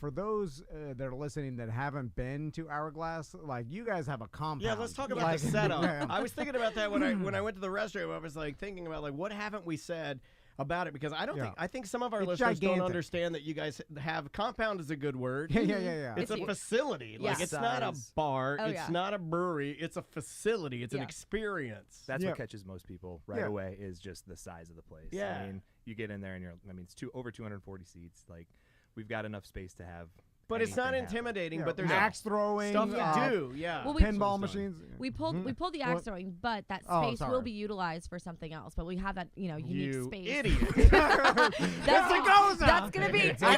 for those that are listening that haven't been to Hourglass, like you guys have a compound. Yeah, let's talk about the setup. I was thinking about that when I went to the restroom. I was like thinking about like what haven't we said about it, because I think some of our listeners don't understand that you guys have compound is a good word. Yeah. It's a facility. Like it's not a bar. It's not a brewery. It's a facility. It's an experience. That's what catches most people right away is just the size of the place. Yeah. I mean, you get in there and it's over 240 seats. Like we've got enough space to have. But it's not intimidating. Yeah, but there's axe throwing stuff to do. Yeah. Well, pinball machines. We pulled the axe throwing, but that space will be utilized for something else. But we have that unique space. Idiot. That's gonna be. It's gonna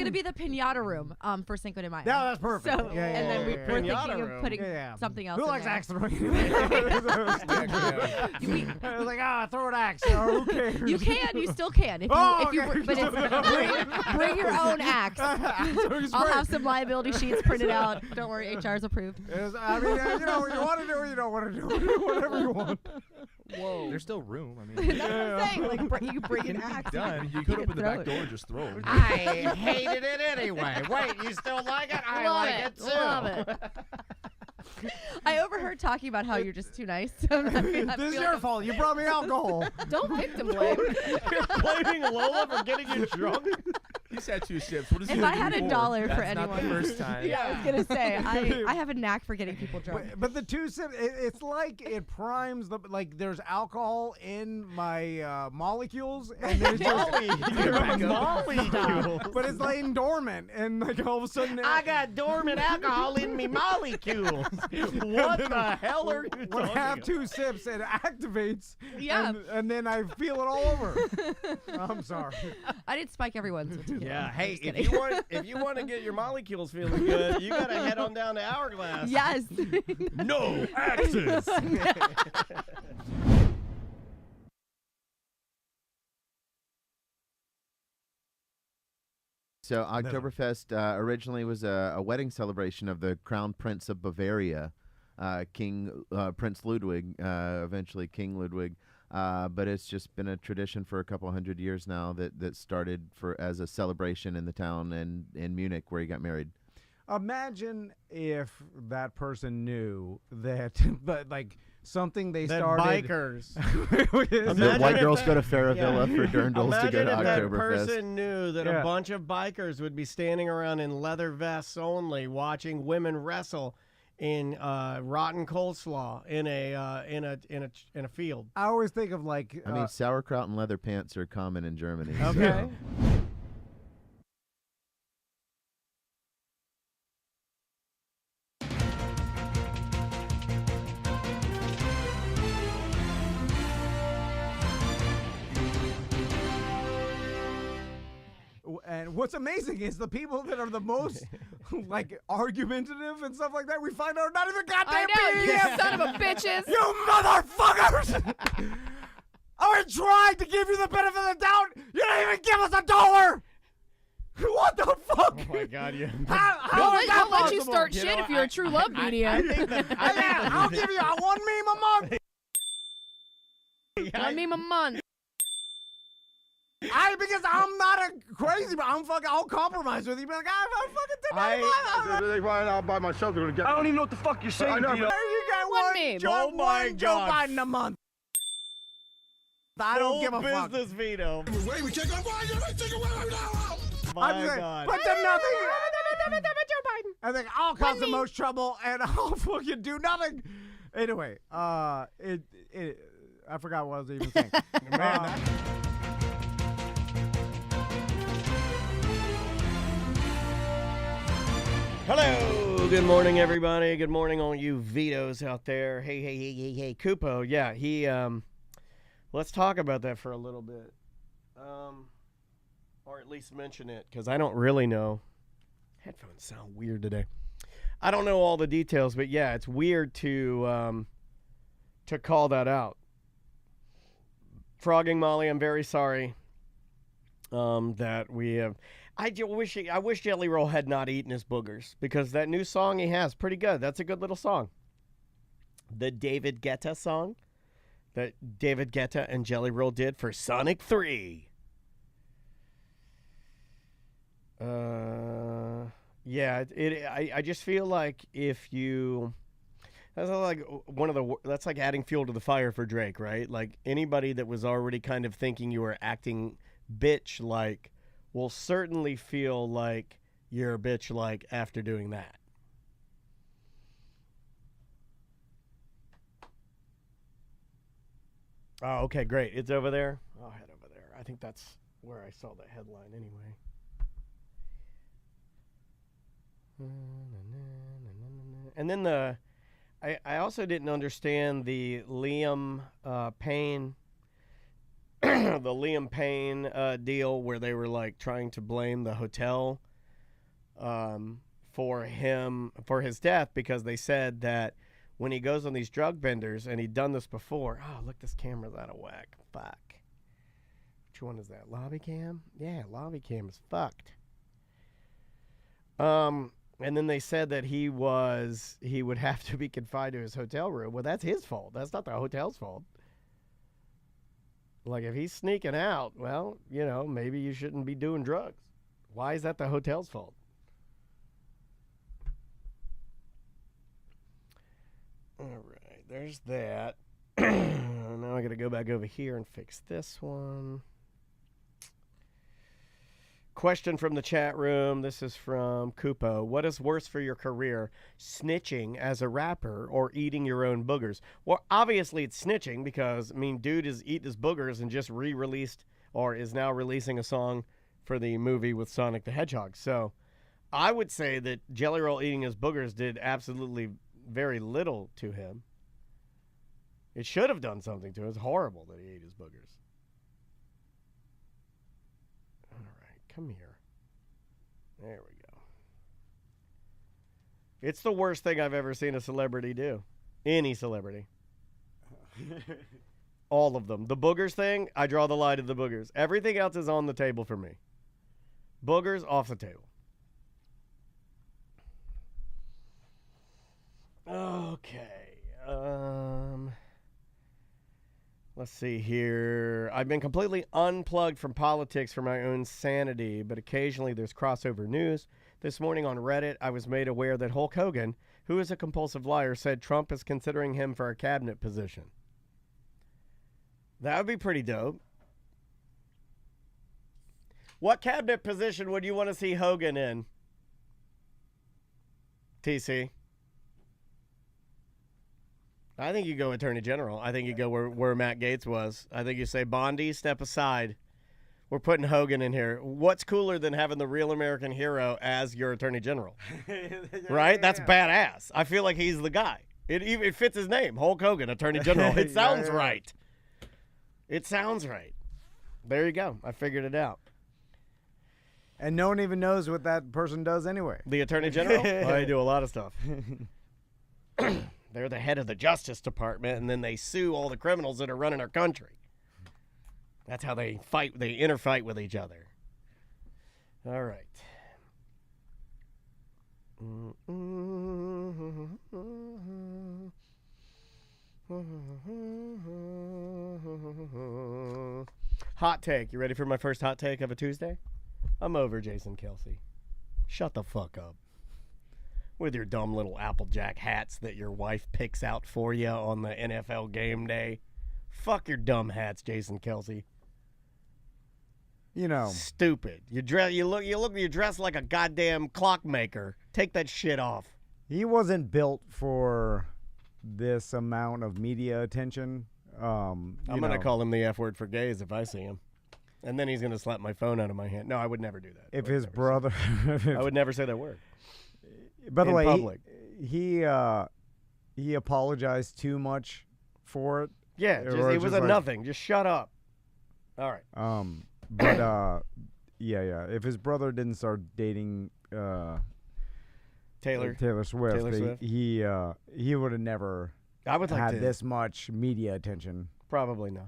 be the pinata room for Cinco de Mayo. Yeah, that's perfect. So, and then we're thinking of putting something else. Who likes axe throwing? I was like, throw an axe. Oh, who cares? You can. You still can. But bring your own axe. I'll have some liability sheets printed out. Don't worry, HR's approved. I mean, you want to do or you don't want to do whatever you want. Whoa, there's still room. I mean, that's what I'm saying. Like, you bring an axe. Done. You could open the back door and just throw it. I hated it anyway. Wait, you still like it? I like it too. Love it. I overheard talking about how you're just too nice. This is your fault. You brought me alcohol. Don't victim blame. You're blaming Lola for getting you drunk. He's had 2 ships. What is if I had $1 for That's anyone, not the first time. Yeah, I was gonna say I have a knack for getting people drunk. But the 2 sips, it's like it primes the there's alcohol in my molecules, and there's just molecules. But it's laying dormant, and like all of a sudden I got dormant alcohol in me molecules. What the hell are you talking When I have about? 2 sips, it activates. Yeah. And then I feel it all over. I'm sorry. I did spike everyone's with tequila. Yeah, hey, if you want to get your molecules feeling good, you gotta head on down to Hourglass. Yes. No axes. So Oktoberfest originally was a wedding celebration of the Crown Prince of Bavaria, Prince Ludwig, eventually King Ludwig. But it's just been a tradition for a couple hundred years now that started as a celebration in the town and in Munich where he got married. Imagine if that person knew that, but like something they that started. Bikers. The white girls go to Farravilla for dirndls to go to Imagine if that Oktoberfest. person knew that a bunch of bikers would be standing around in leather vests only, watching women wrestle in rotten coleslaw in a field. I always think of like. I mean, sauerkraut and leather pants are common in Germany. Okay. And what's amazing is the people that are the most like argumentative and stuff like that, we find out are not even goddamn you son of a bitches. You motherfuckers! I tried to give you the benefit of the doubt. You didn't even give us $1. What the fuck? Oh my God! Yeah. How is that Don't let you possible? start shit if you're a true love medium. I'll give you one meme a month. One meme a month. Because I'm not a crazy, but I'll compromise with you. Be like, I'm fucking I'll buy myself. I don't even know what the fuck you're saying. There you got One meme. Oh my Joe God. Biden a month. I don't give a fuck. business veto. Wait, we can't go buy it. I take it right now. My God. But then nothing. I think I'll cause the most trouble, and I'll fucking do nothing. Anyway, I forgot what I was even saying. Hello, good morning, everybody. Good morning, all you vetoes out there. Hey, Kupo. Yeah, he. Let's talk about that for a little bit, or at least mention it, because I don't really know. Headphones sound weird today. I don't know all the details, but yeah, it's weird to call that out. Frogging Molly, I'm very sorry that we have. I wish Jelly Roll had not eaten his boogers, because that new song he has, pretty good. That's a good little song. The David Guetta song that David Guetta and Jelly Roll did for Sonic 3. Yeah. I just feel like if you. That's like that's like adding fuel to the fire for Drake, right? Like anybody that was already kind of thinking you were acting bitch-like will certainly feel like you're a bitch-like after doing that. Oh, okay, great. It's over there. I'll head over there. I think that's where I saw the headline anyway. And then I also didn't understand the Liam Payne the Liam Payne deal where they were like trying to blame the hotel for his death because they said that when he goes on these drug benders, and he'd done this before. Oh, look, this camera's out of whack. Fuck. Which one is that? Lobby cam? Yeah, lobby cam is fucked. And then they said that he would have to be confined to his hotel room. Well, that's his fault. That's not the hotel's fault. Like, if he's sneaking out, well, maybe you shouldn't be doing drugs. Why is that the hotel's fault? All right, there's that. Now I got to go back over here and fix this one. Question from the chat room. This is from Kupo. What is worse for your career, snitching as a rapper or eating your own boogers? Well, obviously it's snitching because, dude is eating his boogers and just re-released or is now releasing a song for the movie with Sonic the Hedgehog. So I would say that Jelly Roll eating his boogers did absolutely very little to him. It should have done something to him. It's horrible that he ate his boogers. All right, come here. There we go. It's the worst thing I've ever seen a celebrity do. Any celebrity. All of them. The boogers thing, I draw the line at the boogers. Everything else is on the table for me. Boogers, off the table. Okay. Let's see here. I've been completely unplugged from politics for my own sanity, but occasionally there's crossover news. This morning on Reddit, I was made aware that Hulk Hogan, who is a compulsive liar, said Trump is considering him for a cabinet position. That would be pretty dope. What cabinet position would you want to see Hogan in? TC? I think you go Attorney General. I think you go where Matt Gaetz was. I think you say, Bondi, step aside. We're putting Hogan in here. What's cooler than having the real American hero as your Attorney General? Right? That's badass. I feel like he's the guy. It fits his name, Hulk Hogan, Attorney General. It sounds right. It sounds right. There you go. I figured it out. And no one even knows what that person does anyway. The Attorney General? Well, they do a lot of stuff. They're the head of the Justice Department, and then they sue all the criminals that are running our country. That's how they fight. They interfight with each other. All right. Hot take. You ready for my first hot take of a Tuesday? I'm over Jason Kelsey. Shut the fuck up. With your dumb little Applejack hats that your wife picks out for you on the NFL game day. Fuck your dumb hats, Jason Kelsey. Stupid. You dress like a goddamn clockmaker. Take that shit off. He wasn't built for this amount of media attention. I'm gonna call him the F word for gays if I see him. And then he's gonna slap my phone out of my hand. No, I would never do that. If his brother I would never say that word. By the way, public. He apologized too much for it. Yeah, it was a nothing. Just shut up. All right. But yeah. If his brother didn't start dating Taylor Swift, he would have never had this much media attention. Probably not.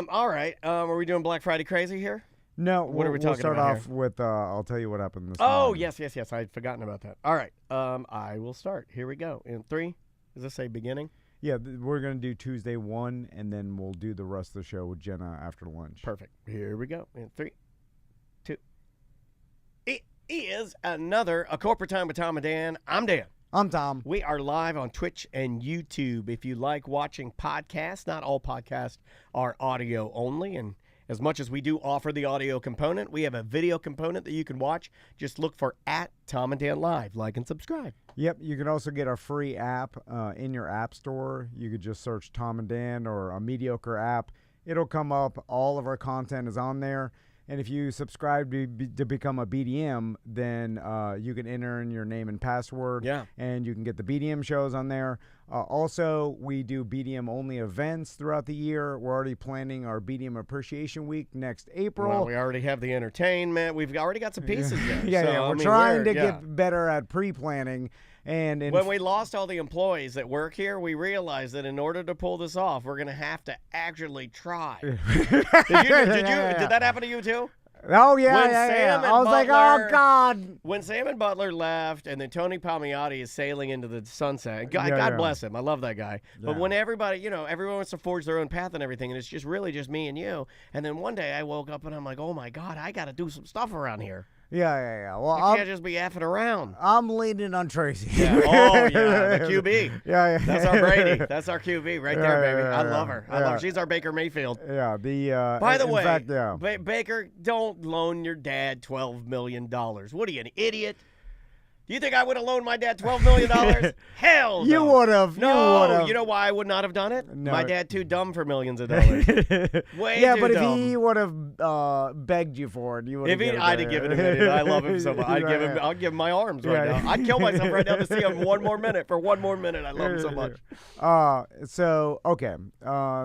All right. Are we doing Black Friday crazy here? No, what are we talking about? We'll start off here? with I'll tell you what happened this morning. Yes. I'd forgotten about that. All right. I will start. Here we go. In 3, does this say beginning? Yeah, we're going to do Tuesday 1, and then we'll do the rest of the show with Jenna after lunch. Perfect. Here we go. In 3, 2, is another A Corporate Time with Tom and Dan. I'm Dan. I'm Tom. We are live on Twitch and YouTube. If you like watching podcasts, not all podcasts are audio only, and as much as we do offer the audio component, we have a video component that you can watch. Just look for @Tom and Dan Live. Like and subscribe. Yep, you can also get a free app in your app store. You could just search Tom and Dan or a mediocre app. It'll come up. All of our content is on there. And if you subscribe to become a BDM, then you can enter in your name and password. Yeah. And you can get the BDM shows on there. Also, we do BDM-only events throughout the year. We're already planning our BDM Appreciation Week next April. Well, we already have the entertainment. We've already got some pieces there. Yeah, we're trying to get better at pre-planning. And when we lost all the employees that work here, we realized that in order to pull this off, we're going to have to actually try. Did that happen to you too? Oh, yeah, when yeah. Sam and I was like, oh, God. When Sam and Butler left and then Tony Palmiati is sailing into the sunset, God bless him. I love that guy. But when everybody, everyone wants to forge their own path and everything, and it's just really just me and you. And then one day I woke up and I'm like, oh, my God, I got to do some stuff around here. Yeah. Well, I can't just be effing around. I'm leaning on Tracy. Yeah. Oh, yeah, the QB. Yeah. That's our Brady. That's our QB right there, baby. I love her. I love her. Yeah. She's our Baker Mayfield. Yeah. By the way, fact, yeah. Baker, don't loan your dad $12 million. What are you, an idiot? You think I would have loaned my dad $12 million? Hell no. You would have. No. You know why I would not have done it? No. My dad too dumb for millions of dollars. Way yeah, too but dumb. if he would have begged you for it, you would have. I'd have given him it. I love him so much. I'd give him my arms right now. I'd kill myself right now to see him one more minute. For one more minute, I love him so much.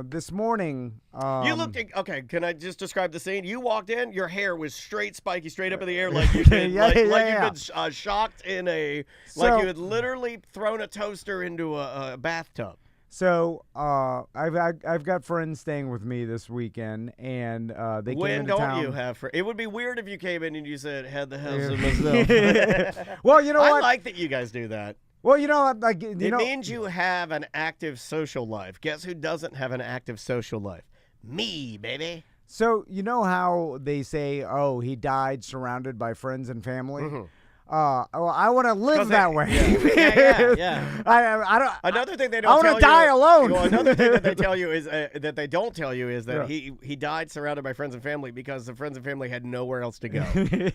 This morning. You looked okay. Can I just describe the scene? You walked in. Your hair was straight, spiky, straight up in the air, like you've been, you've been shocked in a, like you had literally thrown a toaster into a bathtub. So I've got friends staying with me this weekend, and they came into town. When don't you have friends? It would be weird if you came in and you said, "Had the house of myself." Well, you know what? I like that you guys do that. Well, it means you have an active social life. Guess who doesn't have an active social life? Me, baby. So you know how they say, "Oh, he died surrounded by friends and family." Mm-hmm. Well, I want to live that way. Yeah. I don't. Another thing they don't. I want to die alone. Well, another thing that they tell you is that they don't tell you is that he died surrounded by friends and family because the friends and family had nowhere else to go.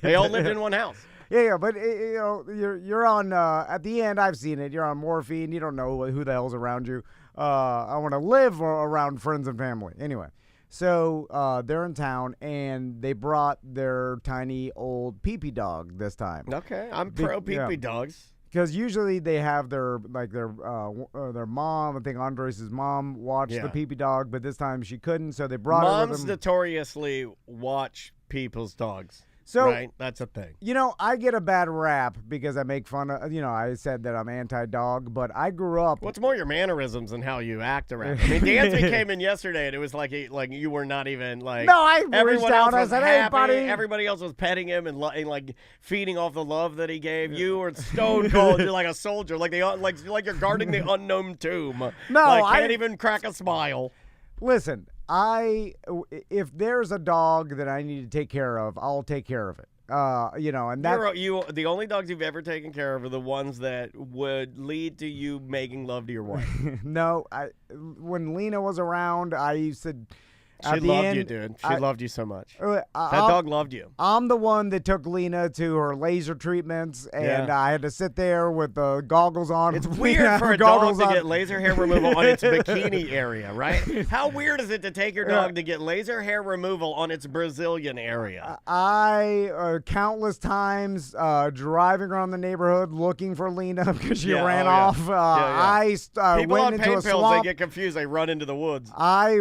They all lived in one house. Yeah, but you're on. At the end, I've seen it. You're on morphine. You don't know who the hell's around you. I want to live around friends and family. Anyway. So they're in town, and they brought their tiny old pee-pee dog this time. Okay, I'm pro pee-pee dogs. Because usually they have their mom, I think Andres' mom, watch the pee-pee dog, but this time she couldn't, so they brought her with them. Moms notoriously watch people's dogs. So, right? That's a thing. I get a bad rap because I make fun of, I said that I'm anti-dog, but I grew up. Well, it's more your mannerisms and how you act around. I mean, Dansby came in yesterday, and it was like you were not even like. No, I reached out. I said, "Hey, buddy." Everybody else was petting him and like feeding off the love that he gave. You were stone cold. You're like a soldier, like you're guarding the unknown tomb. No, I can't even crack a smile. Listen, if there's a dog that I need to take care of, I'll take care of it. And that the only dogs you've ever taken care of are the ones that would lead to you making love to your wife. No, when Lena was around, I used to. She loved you, dude. She loved you so much. That dog loved you. I'm the one that took Lena to her laser treatments, and I had to sit there with the goggles on. It's weird for a dog to get laser hair removal on its bikini area, right? How weird is it to take your dog to get laser hair removal on its Brazilian area? I countless times driving around the neighborhood looking for Lena because she ran off. People went on into pain a pills, swamp. they get confused. They run into the woods. I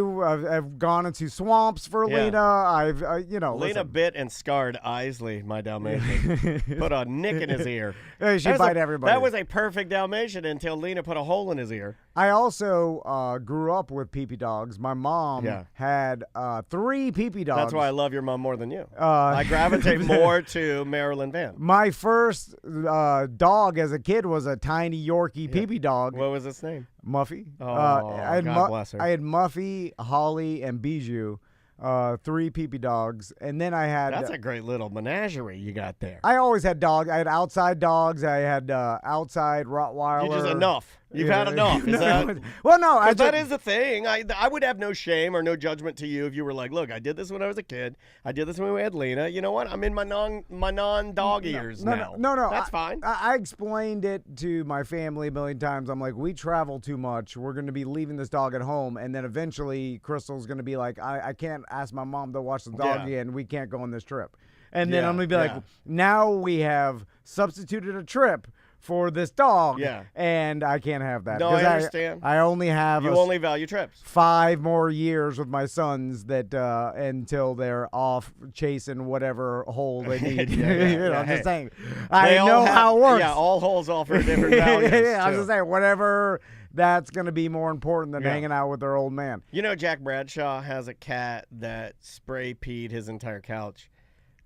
have gone into swamps for Lena. I've Lena listen. bit and scarred Isley, my Dalmatian. Put a nick in his ear. She bite everybody. That was a perfect Dalmatian until Lena put a hole in his ear. I also grew up with pee-pee dogs. My mom had 3 pee-pee dogs. That's why I love your mom more than you. I gravitate more to Marilyn Van. My first dog as a kid was a tiny Yorkie pee-pee dog. What was its name? Muffy. Oh, God bless her. I had Muffy, Holly, and Bijou. 3 pee-pee dogs, and then I had. That's a great little menagerie you got there. I always had dogs. I had outside dogs. I had outside Rottweiler. You just enough. You've had enough. Is that? Well, no. That is the thing. I would have no shame or no judgment to you if you were like, look, I did this when I was a kid. I did this when we had Lena. You know what? I'm in my non-dog years now. No. That's fine. I explained it to my family a million times. I'm like, we travel too much. We're going to be leaving this dog at home, and then eventually Crystal's going to be like, I can't ask my mom to watch the dog again. We can't go on this trip. And then I'm going to be like, now we have substituted a trip for this dog, and I can't have that. No, I understand. I only have only value trips. 5 more years with my sons that until they're off chasing whatever hole they need. Just saying. I know how it works. Yeah, all holes offer different values. I was just saying, whatever. That's going to be more important than hanging out with their old man. You know, Jack Bradshaw has a cat that spray peed his entire couch.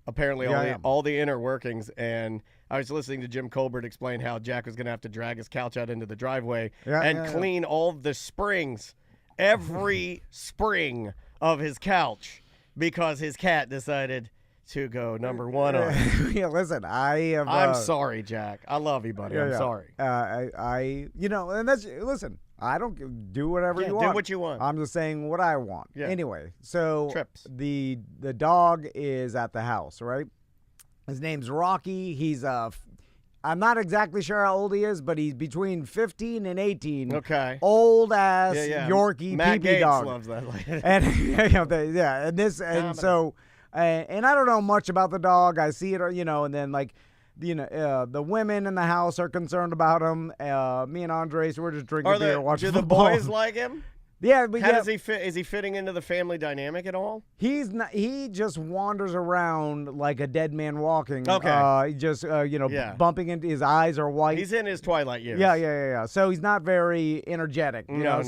Apparently, all the inner workings. And I was listening to Jim Colbert explain how Jack was going to have to drag his couch out into the driveway and clean all the springs, every spring of his couch, because his cat decided to go number 1 on it. Yeah, listen, I'm sorry, Jack. I love you, buddy. I'm sorry. And that's, listen, I don't do whatever you want. Do what you want. I'm just saying what I want. Yeah. Anyway, so Trips. The dog is at the house, right? His name's Rocky. He's I'm not exactly sure how old he is, but he's between 15 and 18. Okay. Old ass Yorkie Matt pee-pee Gates dog. loves that. And and I don't know much about the dog. I see it, and then the women in the house are concerned about him. Me and Andres, we're just drinking beer, watching football. Do the boys like him? Yeah, but how does he fit? Is he fitting into the family dynamic at all? He's not. He just wanders around like a dead man walking. Okay. He just bumping into his eyes are white. He's in his twilight years. Yeah. So he's not very energetic. No.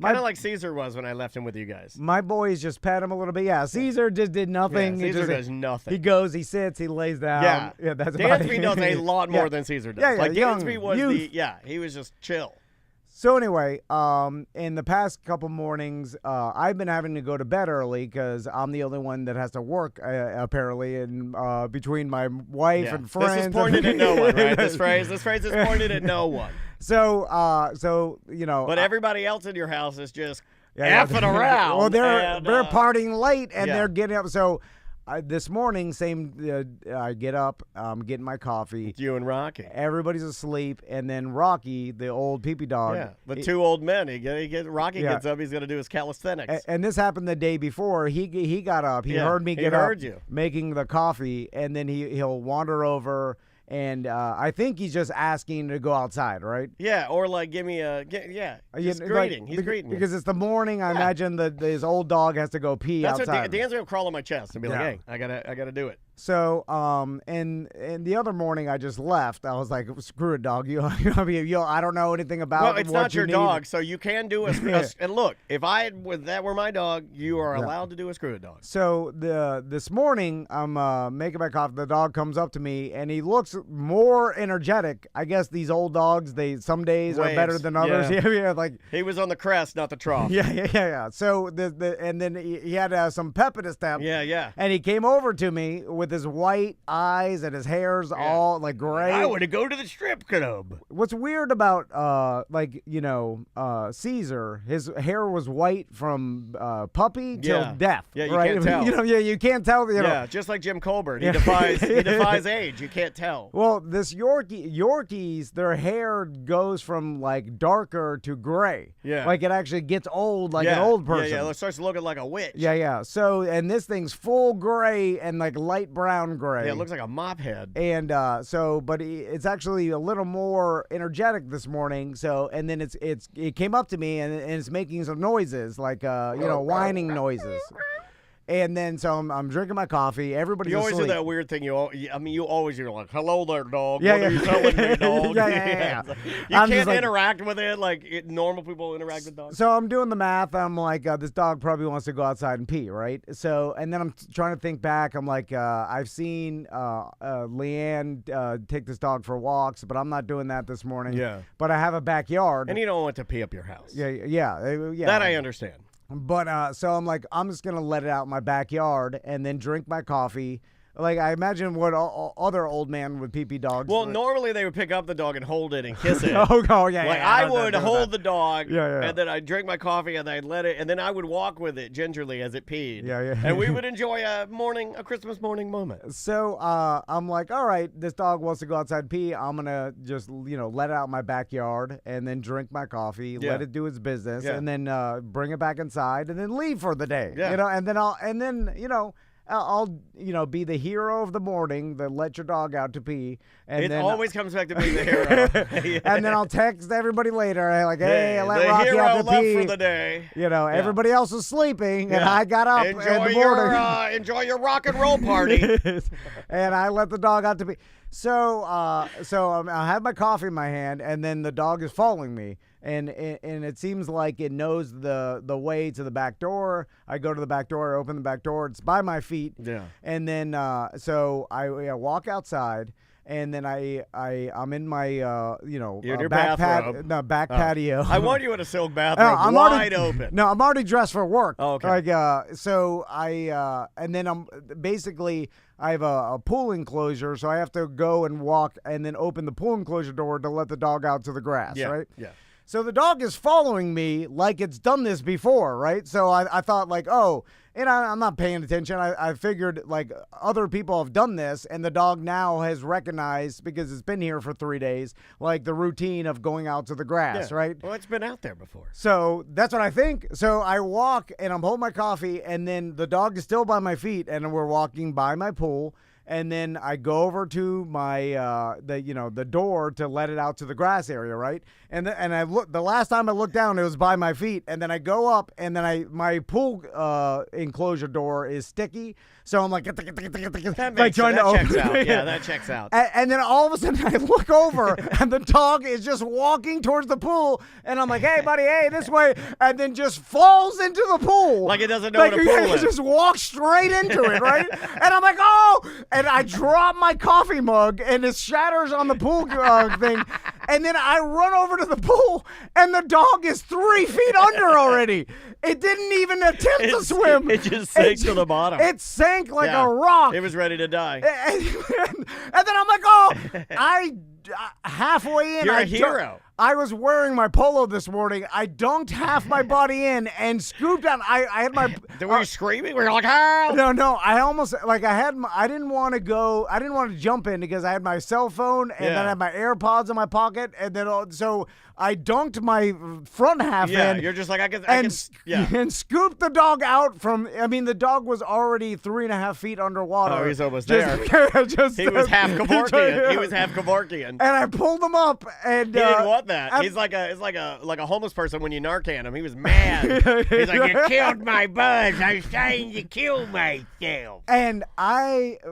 Kind of like Caesar was when I left him with you guys. My boys just pet him a little bit. Yeah, Caesar just did nothing. Yeah, Caesar does nothing. He goes, he sits, he lays down. Yeah, that's about it. Dansby does a lot more than Caesar does. Dansby was he was just chill. So anyway, in the past couple mornings, I've been having to go to bed early because I'm the only one that has to work, apparently, and between my wife and friends. This is pointed at no one, right? This phrase is pointed at no one. So But everybody else in your house is just effing around. Well, they're partying late and they're getting up. So this morning, I get up, I'm getting my coffee. It's you and Rocky. Everybody's asleep, and then Rocky, the old pee-pee dog. Yeah, the 2 old men. Rocky gets up, he's going to do his calisthenics. And this happened the day before. He got up. He heard me get up making the coffee, and then he'll wander over. And I think he's just asking to go outside, right? Yeah, or give me just greeting. He's greeting you. Because it's the morning. I imagine that his old dog has to go pee outside. That's what Dan's gonna crawl on my chest and be like, "Hey, I gotta do it." So, and the other morning I just left. I was like, "Screw it, dog. I don't know anything about." Well, it's not your dog, so you can do a. And look, if that were my dog, you are allowed to do a screw it, dog. So this morning I'm making my coffee. The dog comes up to me and he looks more energetic. I guess these old dogs, some days are better than others. Yeah, like he was on the crest, not the trough. Yeah. So and then he had some pep in his step. Yeah. And he came over to me with his white eyes and his hair's all like gray. I want to go to the strip club. What's weird about Caesar, his hair was white from puppy till death. Yeah, you right? can't tell. You can't tell. Yeah, just like Jim Colbert, he defies age. You can't tell. Well, this Yorkies, their hair goes from like darker to gray. Yeah, like it actually gets old, like an old person. Yeah. It starts looking like a witch. Yeah. So, and this thing's full gray and like light brown gray. Yeah, it looks like a mop head. And but it's actually a little more energetic this morning. So, and then it came up to me and it's making some noises, like whining noises. And then so I'm drinking my coffee. Everybody's You always asleep. do that weird thing. You always you're like, "Hello there, dog. What are you telling me, dog?" Yeah. You can't interact with it like normal people interact with dogs. So I'm doing the math. I'm like, this dog probably wants to go outside and pee, right? So, and then I'm trying to think back. I'm like, I've seen Leanne take this dog for walks, but I'm not doing that this morning. Yeah. But I have a backyard. And you don't want to pee up your house. Yeah. That I understand. But so I'm like, I'm just gonna let it out in my backyard and then drink my coffee. Like, I imagine what other old man with pee-pee dogs. Well, normally they would pick up the dog and hold it and kiss it. Oh, yeah. Like, yeah, I would hold the dog, Yeah. and then I'd drink my coffee, and I'd let it, and then I would walk with it gingerly as it peed. Yeah. And we would enjoy a Christmas morning moment. So I'm like, all right, this dog wants to go outside and pee. I'm going to just, let it out in my backyard and then drink my coffee, let it do its business, and then bring it back inside and then leave for the day. Yeah. And then I'll be the hero of the morning that let your dog out to pee. And It then always comes back to being the hero. and then I'll text everybody later, like, hey, I let the Rocky hero out to left pee. for the day. Everybody else was sleeping, and I got up in the morning. Enjoy your rock and roll party. And I let the dog out to pee. So I have my coffee in my hand, and then the dog is following me. And it seems like it knows the way to the back door. I go to the back door, I open the back door. It's by my feet. Yeah. And then so I walk outside, and then I'm in my You're in your back bathrobe. back patio. I want you in a silk bathrobe, I'm wide already, open. No, I'm already dressed for work. Oh, okay. So and then I'm basically. I have a pool enclosure, so I have to go and walk and then open the pool enclosure door to let the dog out to the grass, right? Yeah. So the dog is following me like it's done this before, right? So I thought like, oh, and I'm not paying attention. I figured like other people have done this, and the dog now has recognized, because it's been here for 3 days, like the routine of going out to the grass, right? Well, it's been out there before. So that's what I think. So I walk and I'm holding my coffee, and then the dog is still by my feet, and we're walking by my pool. And then I go over to my the door to let it out to the grass area, right? And I look. The last time I looked down, it was by my feet. And then I go up, and then my pool enclosure door is sticky, so I'm like, That trying to open checks out. it. Yeah, that checks out. And then all of a sudden I look over, and the dog is just walking towards the pool, and I'm like, hey buddy, hey, this way, and then just falls into the pool Like it doesn't know what a pool it is. just walks straight into it, right? And I'm like, oh. And I drop my coffee mug, and it shatters on the pool thing. And then I run over to the pool, and the dog is 3 feet under already. It didn't even attempt to swim. It just sank to the bottom. It sank like a rock. It was ready to die. And then I'm like, oh, halfway in. You're a hero. I was wearing my polo this morning. I dunked half my body in and scooped out. I had my. Were you screaming? Were you like, help? No. I almost I didn't want to go. I didn't want to jump in because I had my cell phone and then I had my AirPods in my pocket, and then so I dunked my front half in. You're just like and scooped the dog out from. I mean, the dog was already 3.5 feet underwater. Oh, he's almost there. He was half Kevorkian. And I pulled him up, and he didn't want that. He's like a homeless person when you Narcan him. He was mad. He's like, you killed my buzz. I was trying to kill myself. And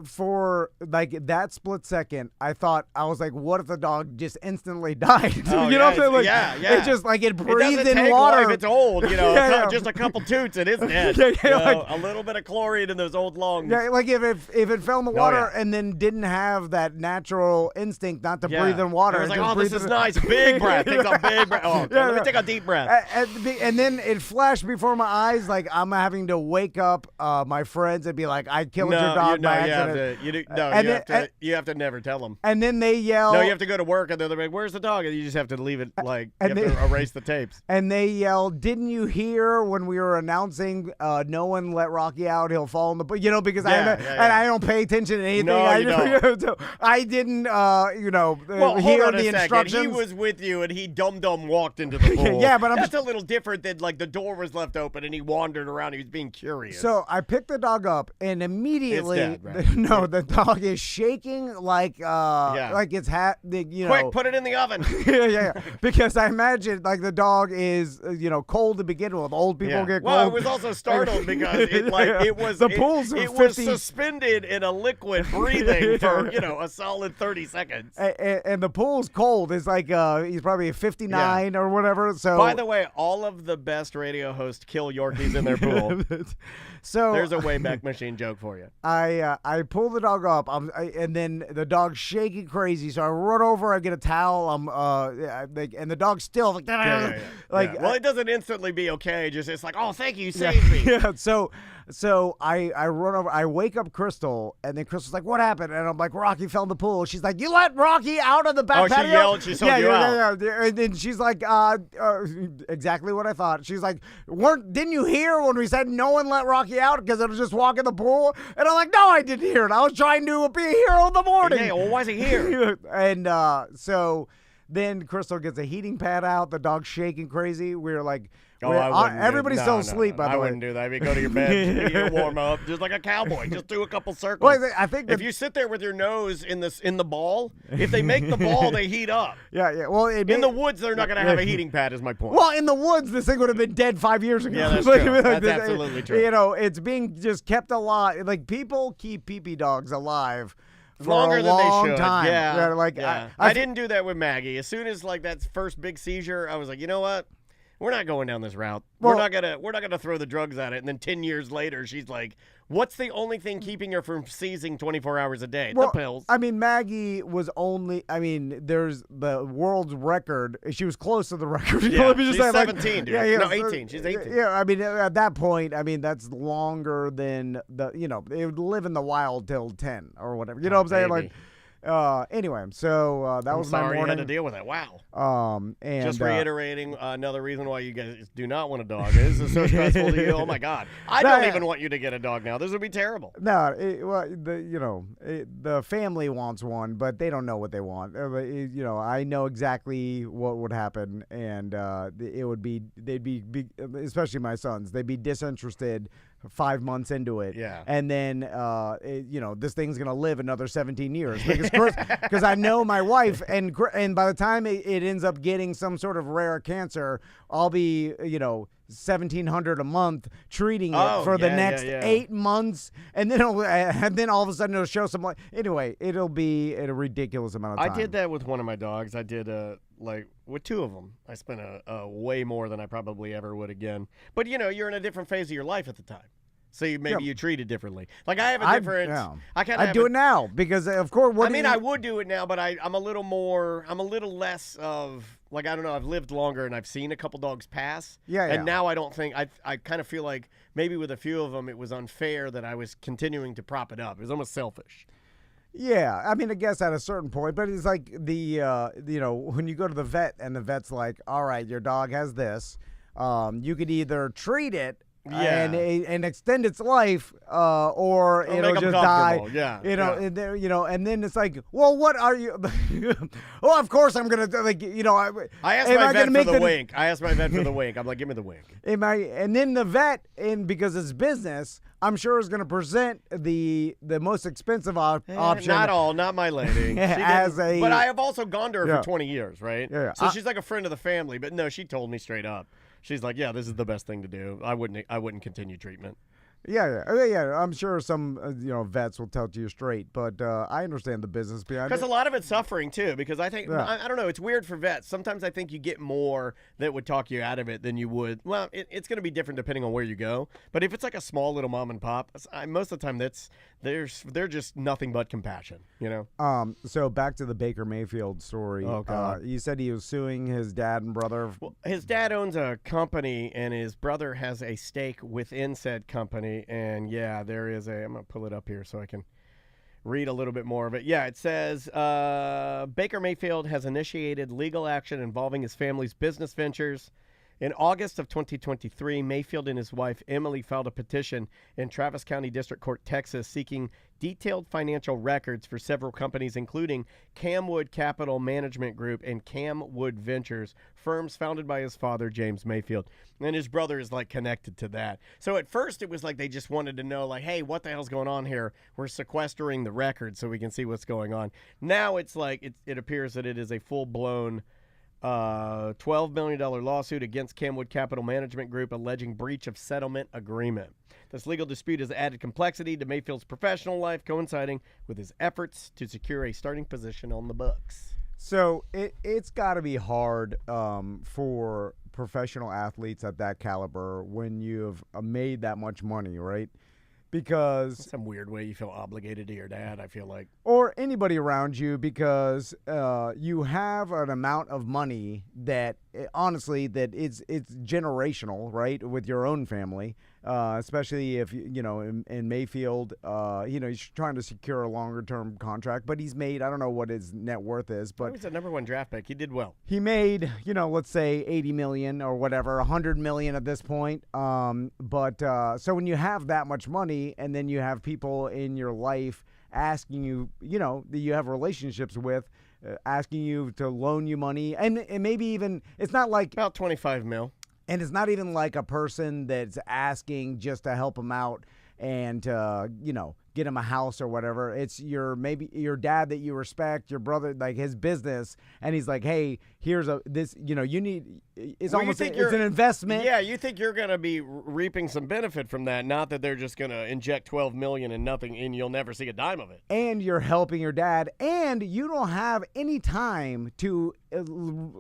for like that split second, I was like, what if the dog just instantly died? Oh, you know what I'm saying? Like, yeah. It just like it breathed doesn't in take water. Life. It's old, just a couple toots, it is dead. A little bit of chlorine in those old lungs. Yeah, like if it fell in the water and then didn't have that natural instinct not to breathe in water. It was like, this is nice. Big breath. Takes a big breath. Oh, let me take a deep breath. And then it flashed before my eyes like I'm having to wake up my friends and be like, I killed your dog by accident. You have to never tell them. And then they yell. No, you have to go to work and they're like, where's the dog? And you just have to leave it you have to erase the tapes. And they yell, didn't you hear when we were announcing no one let Rocky out, he'll fall in the because I don't pay attention to anything. No, you don't. So I didn't hear the instructions. He was with you and he dum walked into the pool. Yeah, but that's a little different than like the door was left open and he wandered around. He was being curious. So I picked the dog up and immediately it's dead, right? the dog is shaking like it's Quick, put it in the oven. yeah. Because I imagine like the dog is cold to begin with. Old people get cold. Well, it was also startled because it was suspended in a liquid breathing for a solid 30 seconds. And the pool's cold. It's like He's probably 59 or whatever. So by the way, all of the best radio hosts kill Yorkies in their pool. So there's a Wayback Machine joke for you. I pull the dog up, and then the dog's shaking crazy. So I run over, I get a towel, and the dog's still like, Well, it doesn't instantly be okay. Just it's like, oh, thank you, saved me. Yeah. So I run over, I wake up Crystal, and then Crystal's like, what happened? And I'm like, Rocky fell in the pool. She's like, you let Rocky out of the back patio? She yelled, she sold you out. Yeah. And then she's like, exactly what I thought. She's like, didn't you hear when we said no one let Rocky out because it'll just walk in the pool? And I'm like, no, I didn't hear it. I was trying to be a hero in the morning. Yeah, well, why is he here? And so then Crystal gets a heating pad out. The dog's shaking crazy. We're like, everybody's still asleep, by the way. I wouldn't do that. I mean, go to your bed, you warm up, just like a cowboy. Just do a couple circles. Well, I think if you sit there with your nose in the ball, if they make the ball, they heat up. Yeah. Well, in the woods, they're not going to have a heating pad. Is my point. Well, in the woods, this thing would have been dead 5 years ago. Yeah, that's true. That's absolutely true. You know, it's being just kept alive. Like people keep pee-pee dogs alive. For longer a than long they should. time. Yeah. I didn't do that with Maggie. As soon as like that first big seizure, I was like, you know what? We're not going down this route. Well, we're not gonna throw the drugs at it. And then 10 years later, she's like, "What's the only thing keeping her from seizing 24 hours a day? The pills." I mean, Maggie was only. I mean, there's the world's record. She was close to the record. Yeah, Let me just she's say, 17, dude. Yeah, No, 18. She's 18. Yeah, I mean, at that point, I mean, that's longer than it would live in the wild till 10 or whatever. You know what I'm saying? Baby. Anyway, so that was my morning. You had to deal with it. Wow. And just reiterating another reason why you guys do not want a dog. This is so stressful to you. Oh my God, I don't even want you to get a dog now. This would be terrible. No, the family wants one, but they don't know what they want. I know exactly what would happen, and it would be they'd be especially my sons. They'd be disinterested 5 months into it. Yeah. And then, this thing's going to live another 17 years. Because I know my wife, and by the time it ends up getting some sort of rare cancer, I'll be, $1,700 a month treating it for the next 8 months. And then all of a sudden it'll show some, anyway, it'll be a ridiculous amount of time. I did that with one of my dogs. I did, with two of them. I spent a way more than I probably ever would again. But, you're in a different phase of your life at the time. So maybe you treat it differently. Like I have a different. I do it now because of course. I would do it now, but I'm a little less of like I don't know. I've lived longer and I've seen a couple dogs pass. Yeah. And now I don't think I kind of feel like maybe with a few of them it was unfair that I was continuing to prop it up. It was almost selfish. Yeah, I mean, I guess at a certain point, but it's like when you go to the vet and the vet's like, all right, your dog has this. You could either treat it. And extend its life, or it'll just die. Yeah, and then it's like, well, what are you? Well, of course I'm gonna I asked my vet for the wink. I asked my vet for the wink. I'm like, give me the wink. And then the vet, because it's business, I'm sure is gonna present the most expensive option. Not my lady. But I have also gone to her for 20 years, right? Yeah. So she's like a friend of the family. But no, she told me straight up. She's like, yeah, this is the best thing to do. I wouldn't continue treatment. Yeah. I'm sure some vets will tell you straight, but I understand the business behind it. Because a lot of it's suffering too. Because I think I don't know. It's weird for vets. Sometimes I think you get more that would talk you out of it than you would. Well, it's going to be different depending on where you go. But if it's like a small little mom and pop, most of the time they're just nothing but compassion. So back to the Baker Mayfield story. Oh God. You said he was suing his dad and brother. Well, his dad owns a company and his brother has a stake within said company. And there is I'm going to pull it up here so I can read a little bit more of it. Yeah, it says Baker Mayfield has initiated legal action involving his family's business ventures. In August of 2023, Mayfield and his wife, Emily, filed a petition in Travis County District Court, Texas, seeking detailed financial records for several companies, including Camwood Capital Management Group and Camwood Ventures, firms founded by his father, James Mayfield. And his brother is, connected to that. So at first, it was like they just wanted to know, hey, what the hell's going on here? We're sequestering the records so we can see what's going on. Now it's like it appears that it is a full-blown $12 million lawsuit against Camwood Capital Management Group alleging breach of settlement agreement. This legal dispute has added complexity to Mayfield's professional life, coinciding with his efforts to secure a starting position on the books. So it's got to be hard for professional athletes at that caliber when you've made that much money, right? Because some weird way you feel obligated to your dad, I feel like. Or anybody around you, because you have an amount of money that honestly that it's generational, right, with your own family, especially if in Mayfield, he's trying to secure a longer term contract, but he's made, I don't know what his net worth is, but he was a #1 draft pick. He did well. He made, let's say 80 million or whatever, 100 million at this point. So when you have that much money, and then you have people in your life asking you, that you have relationships with, asking you to loan you money, and maybe even, it's not like about 25 mil. And it's not even like a person that's asking just to help them out and, get him a house or whatever. It's maybe your dad that you respect, your brother, like his business. And he's like, hey, here's you need, it's almost, it's an investment. Yeah. You think you're going to be reaping some benefit from that. Not that they're just going to inject $12 million and nothing, and you'll never see a dime of it. And you're helping your dad, and you don't have any time to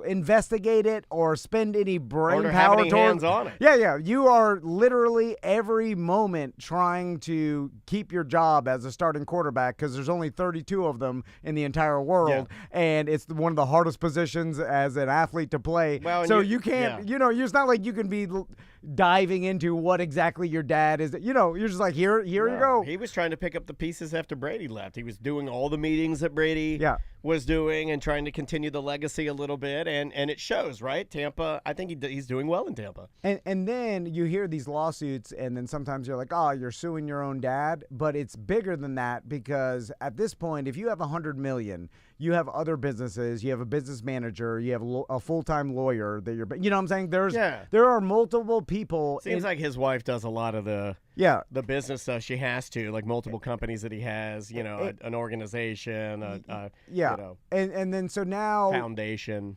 investigate it or spend any brain or power have any hands on it. Yeah. You are literally every moment trying to keep your job as a starting quarterback, because there's only 32 of them in the entire world, and it's one of the hardest positions as an athlete to play. Well, so you can't, it's not like you can be diving into what exactly your dad is. You're just like, here you go. He was trying to pick up the pieces after Brady left. He was doing all the meetings that Brady was doing and trying to continue the legacy a little bit, and it shows, right? Tampa, I think he's doing well in Tampa. And then you hear these lawsuits, and then sometimes you're like, oh, you're suing your own dad, but it's bigger than that, because at this point, if you have $100 million, you have other businesses, you have a business manager, you have a full-time lawyer that you're, what I'm saying? There are multiple people. Seems like his wife does a lot of the business stuff. She has to, like multiple companies that he has, an organization, and then so now foundation.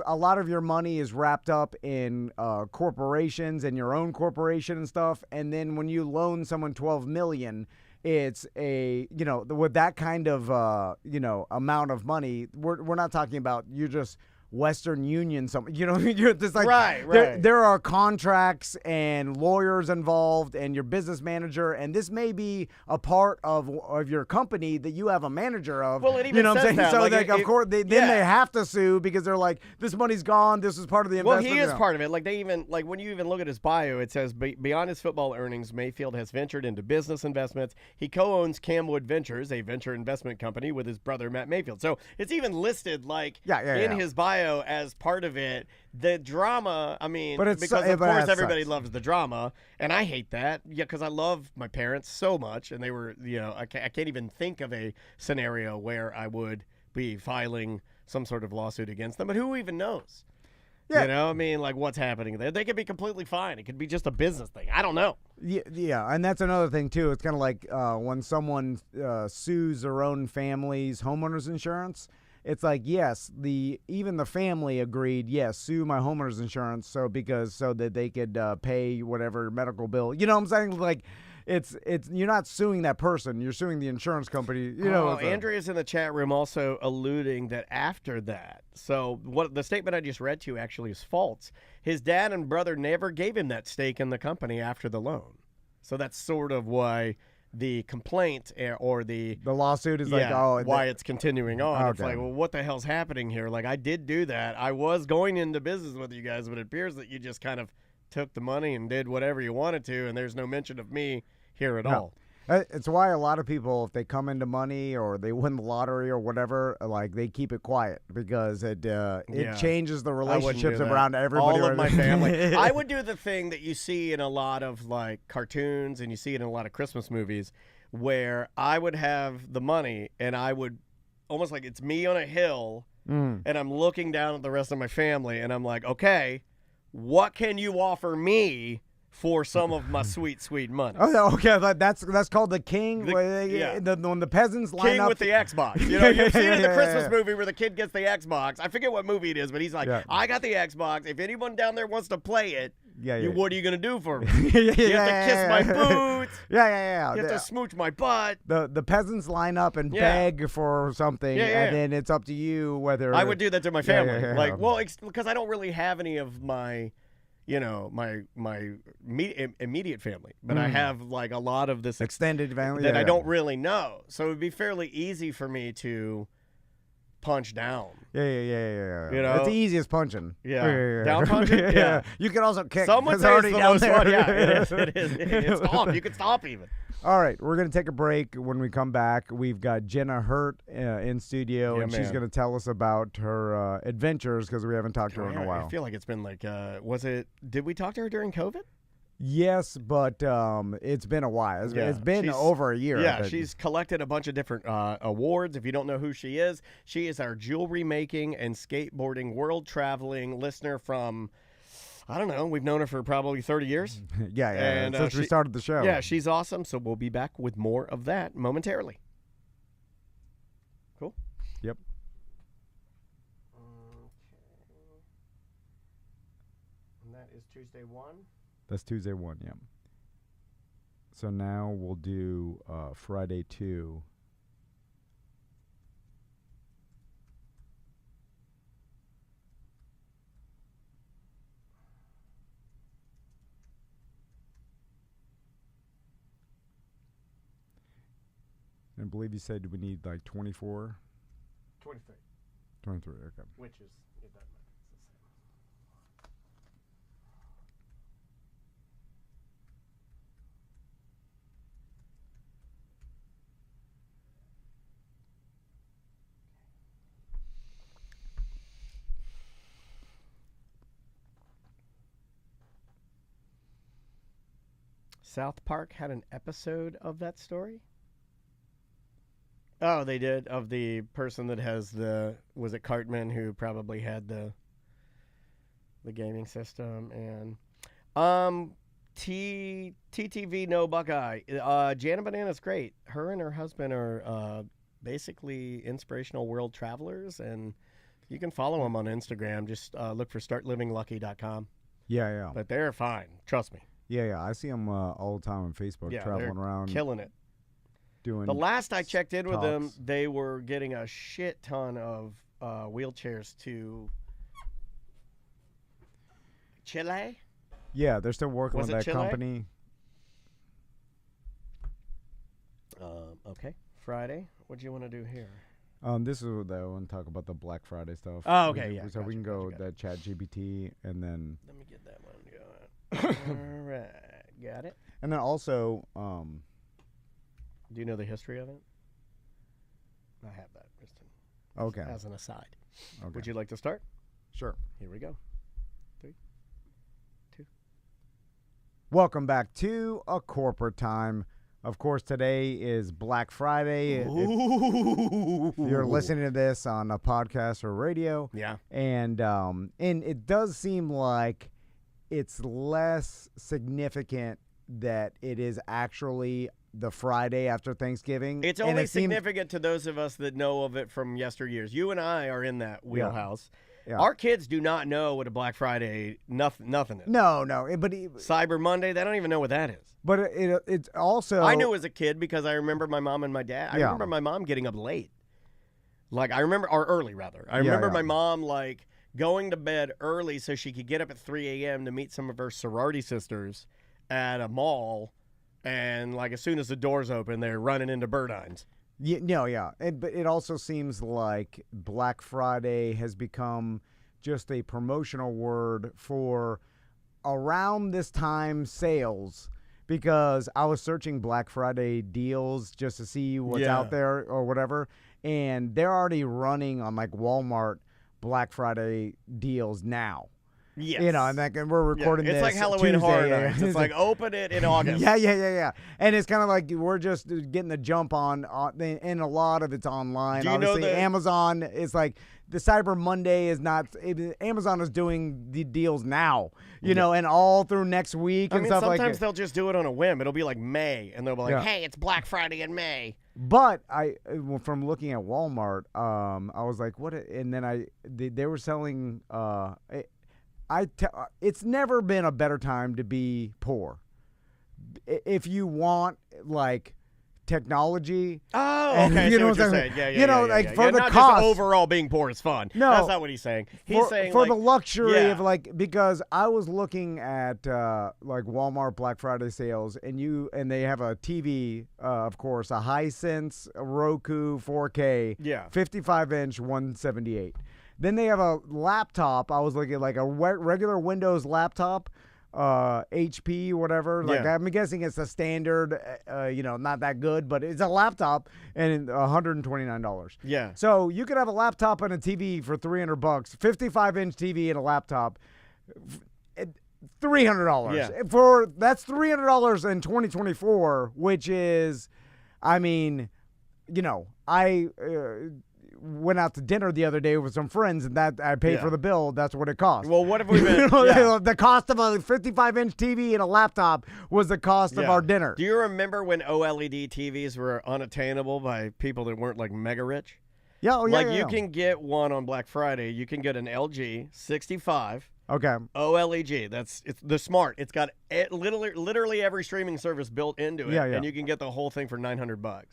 A lot of your money is wrapped up in corporations and your own corporation and stuff. And then when you loan someone $12 million, it's with that kind of amount of money, we're not talking about you just Western Union, you're just like, right. There are contracts and lawyers involved and your business manager, and this may be a part of your company that you have a manager of. Well, it even what says I'm saying? that. So of course they have to sue, because they're like, this money's gone. This is part of the investment. Well, he is part of it. Like they even when you even look at his bio, it says beyond his football earnings, Mayfield has ventured into business investments. He co-owns Camwood Ventures, a venture investment company, with his brother Matt Mayfield. So it's even listed in his bio as part of it. The drama, because of course everybody loves the drama, and I hate that. Yeah, because I love my parents so much, and they were, I can't even think of a scenario where I would be filing some sort of lawsuit against them. But who even knows? Yeah. What's happening there? They could be completely fine. It could be just a business thing. I don't know. Yeah, and that's another thing, too. It's kind of like when someone sues their own family's homeowner's insurance. It's like, yes, even the family agreed, yes, sue my homeowner's insurance so that they could pay whatever medical bill. You know what I'm saying? Like, it's you're not suing that person, you're suing the insurance company. Andrea's in the chat room also alluding that after that, so what the statement I just read to you actually is false. His dad and brother never gave him that stake in the company after the loan. So that's sort of why the complaint or the lawsuit is why it's continuing on. Okay. It's like, well, what the hell's happening here? Like, I did do that. I was going into business with you guys, but it appears that you just kind of took the money and did whatever you wanted to, and there's no mention of me here at all. It's why a lot of people, if they come into money or they win the lottery or whatever, like they keep it quiet, because it changes the relationships around everybody. All of my family. I would do the thing that you see in a lot of like cartoons, and you see it in a lot of Christmas movies, where I would have the money and I would almost like it's me on a hill, and I'm looking down at the rest of my family, and I'm like, okay, what can you offer me for some of my sweet, sweet money? Oh, okay. That's called the king. When the peasants line king up. With the Xbox. You've seen it in the Christmas movie where the kid gets the Xbox. I forget what movie it is, but he's like, I got the Xbox. If anyone down there wants to play it, Yeah. What are you gonna do for me? You You have to kiss my boots. Yeah. You have to smooch my butt. The peasants line up and Yeah. beg for something, Yeah. and then it's up to you whether I would do that to my family. yeah. Like, well, because I don't really have any of my, my immediate family, but I have like a lot of this extended family that I don't really know. So it would be fairly easy for me to punch down. Yeah. You know? It's the easiest punching. Yeah. Down punching? Yeah. You can also kick. Someone 'cause say already it's the down most there. fun. Yeah, it is. It's stomp. You can stomp even. All right, we're going to take a break. When we come back, we've got Jenna Hurt in studio, and she's man. going to tell us about her adventures because we haven't talked to her in a I while. feel like it's been like, did we talk to her during COVID? Yes, but it's been a while. It's been over a year. I Yeah, think. she's collected a bunch of different awards. If you don't know who she is our jewelry making and skateboarding world traveling listener from, I don't know, we've known her for probably 30 years. yeah. And, Since we started the show. Yeah, she's awesome. So we'll be back with more of that momentarily. Cool. Yep. And that is Tuesday 1. That's Tuesday 1, yeah. So now we'll do Friday 2. I believe you said we need like 24? 23. 23, okay. Which is, it doesn't matter. It's the same. South Park had an episode of that story? Oh, they did, of the person that has was it Cartman who probably had the gaming system, and TTV no Buckeye. Jana Banana's great. Her and her husband are basically inspirational world travelers, and you can follow them on Instagram. Just look for startlivinglucky.com. Yeah. But they're fine. Trust me. Yeah. I see them all the time on Facebook traveling around. Killing it. Doing The last I checked in with them, talks. they were getting a shit ton of wheelchairs to Chile. Yeah, they're still working Was with it that Chile? company. Okay. Friday. What do you want to do here? This is what I want to talk about, the Black Friday stuff. Oh, okay, yeah, So we gotcha, can go gotcha. that Chat GPT and then Let me get that one going. All right. Got it. and then also Do you know the history of it? I have that, just okay. as an aside. Okay. Would you like to start? Sure. Here we go. Welcome back to A Corporate Time. Of course, today is Black Friday. If you're listening to this on a podcast or radio. Yeah. And it does seem like it's less significant that it is actually the Friday after Thanksgiving. It's And only it seems- significant to those of us that know of it from yesteryears. You and I are in that wheelhouse. Yeah. Our kids do not know what a Black Friday nothing is. No, but Cyber Monday, they don't even know what that is. it's also I knew as a kid because I remember my mom and my dad. I Yeah. remember my mom getting up late. Like or early rather. I Yeah, remember yeah. my mom like going to bed early so she could get up at 3 a.m. to meet some of her sorority sisters at a mall, and like as soon as the doors open, they're running into Burdines. Yeah. But it also seems like Black Friday has become just a promotional word for around this time sales, because I was searching Black Friday deals just to see what's Yeah. out there or whatever, and they're already running on like Walmart Black Friday deals now. Yes. You know, and we're recording It's this like Halloween Tuesday. Horror Nights. It's like open it in August. Yeah. And it's kind of like we're just getting the jump on and a lot of it's online. Do you know Obviously, that- Amazon is like the Cyber Monday is not. Amazon is doing the deals now, you know, and all through next week I and mean, stuff like sometimes that. they'll just do it on a whim. It'll be like May, and they'll be like, Yeah. "Hey, it's Black Friday in May." But from looking at Walmart, I was like, what? And then they were selling it's never been a better time to be poor. If you want like technology. Oh, okay. You know what you're I'm saying. Yeah, you know, like for the not cost. Just overall being poor is fun. No, that's not what he's saying. He's saying for like, the luxury yeah. of like, because I was looking at like Walmart Black Friday sales, and they have a TV, of course, a Hisense, a Roku 4K, 55-inch 178. Then they have a laptop. I was looking at like a regular Windows laptop. HP, whatever. Like I'm guessing it's a standard, not that good, but it's a laptop and $129. Yeah. So you could have a laptop and a TV for $300, 55-inch TV and a laptop, $300. Yeah. That's $300 in 2024, which is, I mean, I went out to dinner the other day with some friends, and that I paid for the bill. That's what it cost. Well, what have we been? The cost of a 55-inch TV and a laptop was the cost of our dinner. Do you remember when OLED TVs were unattainable by people that weren't like mega rich? Yeah, you can get one on Black Friday. You can get an LG 65. Okay. OLED. It's the smart. It's got literally every streaming service built into it, and you can get the whole thing for $900.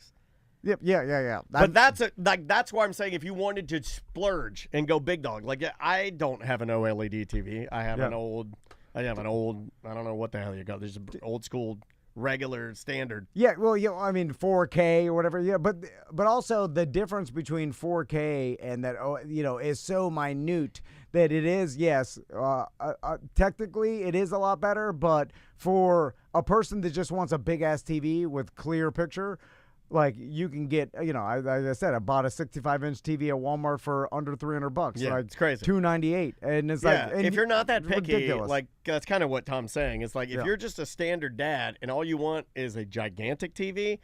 Yep. Yeah. But that's why I'm saying if you wanted to splurge and go big dog, like I don't have an OLED TV. I have an old. I don't know what the hell you got. There's an old school regular standard. Yeah. Well, I mean 4K or whatever. Yeah. But also the difference between 4K and that is so minute that it is technically it is a lot better, but for a person that just wants a big ass TV with clear picture. Like you can get, like I said, I bought a 65-inch TV at Walmart for under $300. Yeah, like it's crazy. $298, and it's like, and if you're not that picky, ridiculous. like that's kind of what Tom's saying. It's like if you're just a standard dad and all you want is a gigantic TV.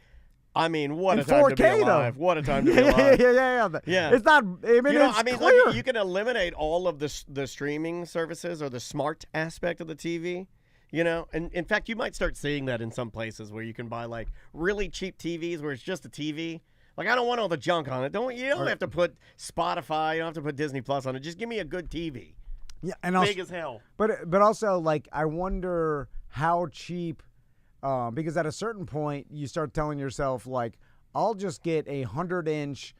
I mean, what and a time 4K, to be alive! Though. What a time to be alive! Yeah. It's not. I mean, it's clear. Look, you can eliminate all of the streaming services or the smart aspect of the TV. And in fact, you might start seeing that in some places where you can buy like really cheap TVs where it's just a TV. Like I don't want all the junk on it. You don't have to put Spotify. You don't have to put Disney Plus on it. Just give me a good TV. Yeah, and big as hell. But also like I wonder how cheap, because at a certain point you start telling yourself like I'll just get a 100-inch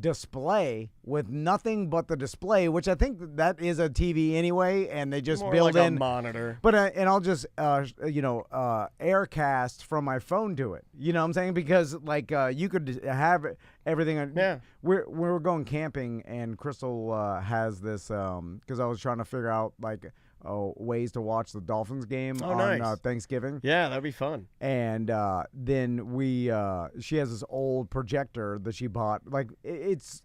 display with nothing but the display, which I think that is a TV anyway, and they just More build like in a monitor. But and I'll just Aircast from my phone to it. You know what I'm saying? Because like you could have everything. We were going camping, and Crystal has this because I was trying to figure out like ways to watch the Dolphins game on Thanksgiving. Yeah, that'd be fun. And then she has this old projector that she bought. Like it's,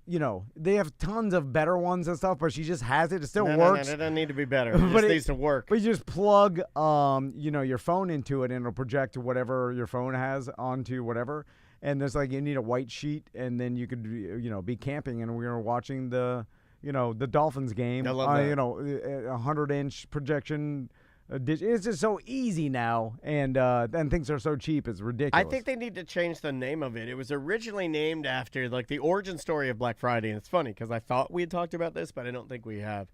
they have tons of better ones and stuff, but she just has it. It still works. No, it doesn't need to be better. It just needs to work. But you just plug, your phone into it, and it'll project whatever your phone has onto whatever. And there's like you need a white sheet, and then you could, be camping, and we were watching the Dolphins game. I love that. A 100-inch projection. It's just so easy now, and things are so cheap. It's ridiculous. I think they need to change the name of it. It was originally named after like the origin story of Black Friday, and it's funny because I thought we had talked about this, but I don't think we have.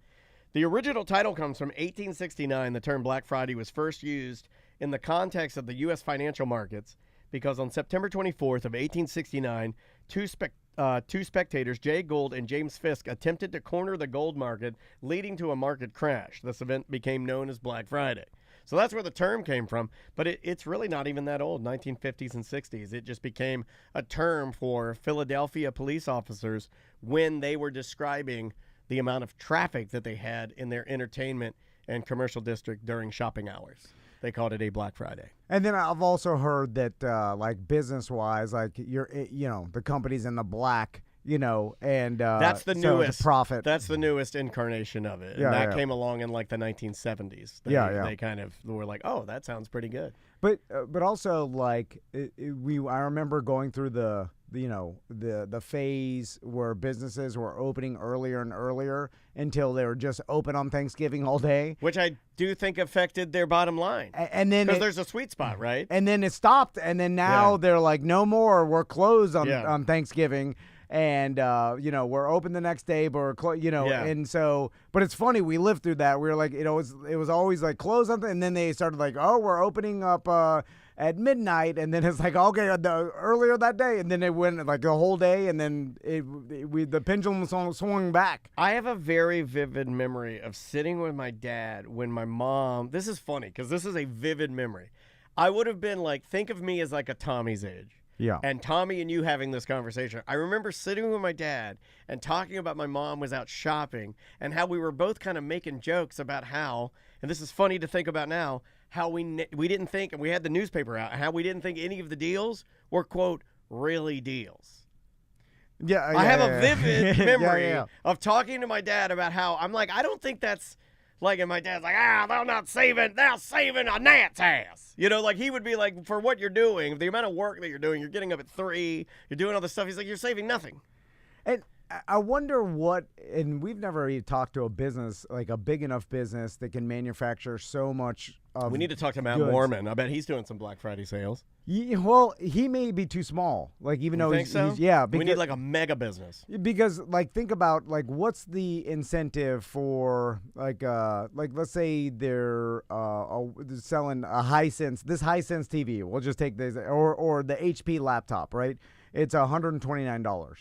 The original title comes from 1869. The term Black Friday was first used in the context of the U.S. financial markets because on September 24th of 1869, two spectators, Jay Gould and James Fisk, attempted to corner the gold market, leading to a market crash. This event became known as Black Friday. So that's where the term came from, but it's really not even that old, 1950s and 60s. It just became a term for Philadelphia police officers when they were describing the amount of traffic that they had in their entertainment and commercial district during shopping hours. They called it a Black Friday. And then I've also heard that, like business-wise, like the company's in the black, and that's the so newest it's a profit. That's the newest incarnation of it. And that came along in like the 1970s. They kind of were like, oh, that sounds pretty good. But also like I remember going through the phase where businesses were opening earlier and earlier until they were just open on Thanksgiving all day, which I do think affected their bottom line. And then because there's a sweet spot, right? And then it stopped, and then now they're like, no more, we're closed on Thanksgiving. and we're open the next day, but Yeah. and so, but it's funny, we lived through that. We were like, it was always like close something, and then they started like, oh, we're opening up at midnight, and then it's like, okay, earlier that day, and then it went like the whole day, and then the pendulum swung back. I have a very vivid memory of sitting with my dad when my mom, this is funny because this is a vivid memory. I would have been like, think of me as like a Tommy's age. Yeah. And Tommy and you having this conversation. I remember sitting with my dad and talking about my mom was out shopping and how we were both kind of making jokes about how, and this is funny to think about now, how we didn't think, and we had the newspaper out, how we didn't think any of the deals were, quote, really deals. Yeah, I have a vivid memory Yeah. of talking to my dad about how, I'm like, I don't think that's, like, and my dad's like, they're saving a gnat's ass. Like he would be like, for what you're doing, the amount of work that you're doing, you're getting up at 3, you're doing all this stuff. He's like, you're saving nothing. And I wonder and we've never even talked to a business, like a big enough business that can manufacture so much of We need to talk to Matt goods. Mormon. I bet he's doing some Black Friday sales. Well, he may be too small. Like, even You though think so? he's yeah, We need like a mega business. because like think about like what's the incentive for like let's say they're selling a Hisense TV. We'll just take this or the HP laptop, right? It's $129.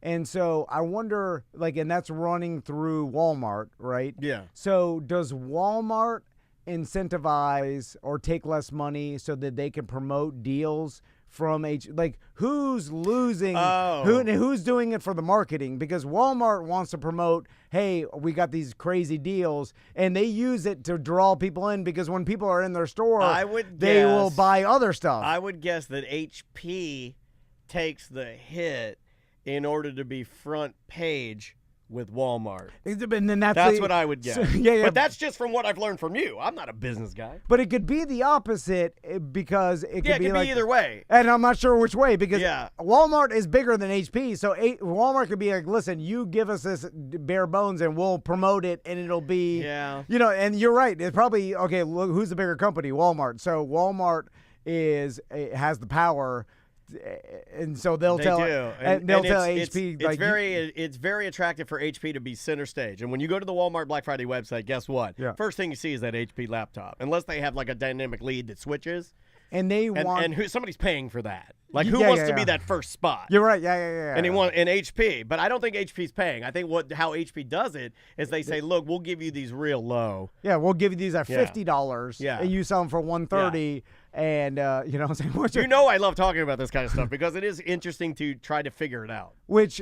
And so I wonder, like, and that's running through Walmart, right? Yeah. So does Walmart incentivize or take less money so that they can promote deals from who's losing? Oh. Who's doing it for the marketing? Because Walmart wants to promote, hey, we got these crazy deals, and they use it to draw people in because when people are in their store, they will buy other stuff. I would guess that HP takes the hit in order to be front page with Walmart. And then That's what I would guess. Yeah. But that's just from what I've learned from you. I'm not a business guy. But it could be the opposite because it could It could like, be either way. And I'm not sure which way because Yeah. Walmart is bigger than HP. So Walmart could be like, listen, you give us this bare bones and we'll promote it and it'll be, Yeah. and you're right. It's probably, okay, look, who's the bigger company? Walmart. So Walmart has the power. And so they'll tell HP it's very attractive for HP to be center stage. And when you go to the Walmart Black Friday website, guess what? Yeah. First thing you see is that HP laptop. Unless they have like a dynamic lead that switches. and they want And somebody's paying for that. Like who Yeah, wants yeah, to be yeah. that first spot? You're right. Yeah. And they want in HP, but I don't think HP's paying. I think how HP does it is they say, "Look, we'll give you these real low." Yeah, we'll give you these at Yeah. $50. Yeah. And you sell them for $130. And you know what I'm saying? I love talking about this kind of stuff because it is interesting to try to figure it out. Which,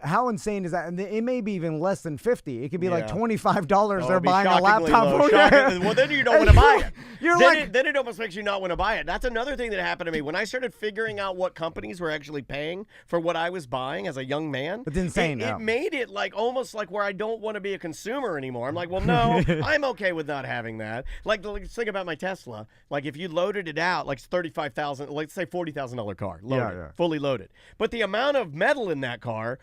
how insane is that? And it may be even less than $50. It could be like Yeah. $25. Oh, They're it'd be buying a shockingly laptop. low. Well, then you don't want to buy it. You're Then it almost makes you not want to buy it. That's another thing that happened to me when I started figuring out what companies were actually paying for what I was buying as a young man. It's insane. It made it like almost like where I don't want to be a consumer anymore. I'm like, well, no, I'm okay with not having that. Like think about my Tesla. Like if you loaded it out, like it's $35,000, let's say $40,000 car, loaded, fully loaded. But the amount of metal in that car.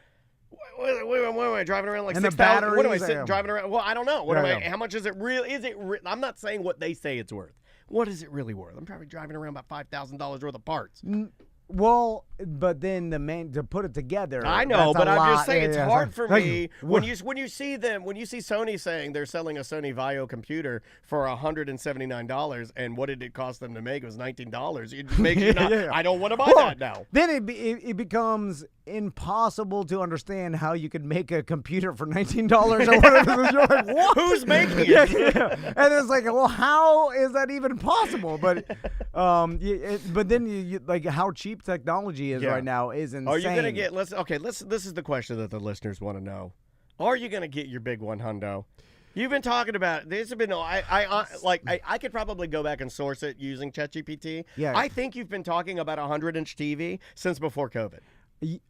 What am I driving around like And the 6,000? What am I batteries, driving around? Well, I don't know. Yeah. How much is it real? I'm not saying what they say it's worth. What is it really worth? I'm probably driving around about $5,000 worth of parts. Well, but then to put it together. I know, but I'm just saying it's hard for Like, me when you see Sony saying they're selling a Sony Vaio computer for $179, and what did it cost them to make? It was $19. It makes you not. I don't want to buy that now. Then it becomes impossible to understand how you could make a computer for $19 or whatever. You're like, what? Who's making it? And it's like, well, how is that even possible? But but then you like how cheap technology is right now is insane. Are you gonna get? This is the question that the listeners want to know. Are you gonna get your big one, hundo? You've been talking about it. There's been I could probably go back and source it using ChatGPT. Yeah. I think you've been talking about a 100-inch TV since before COVID.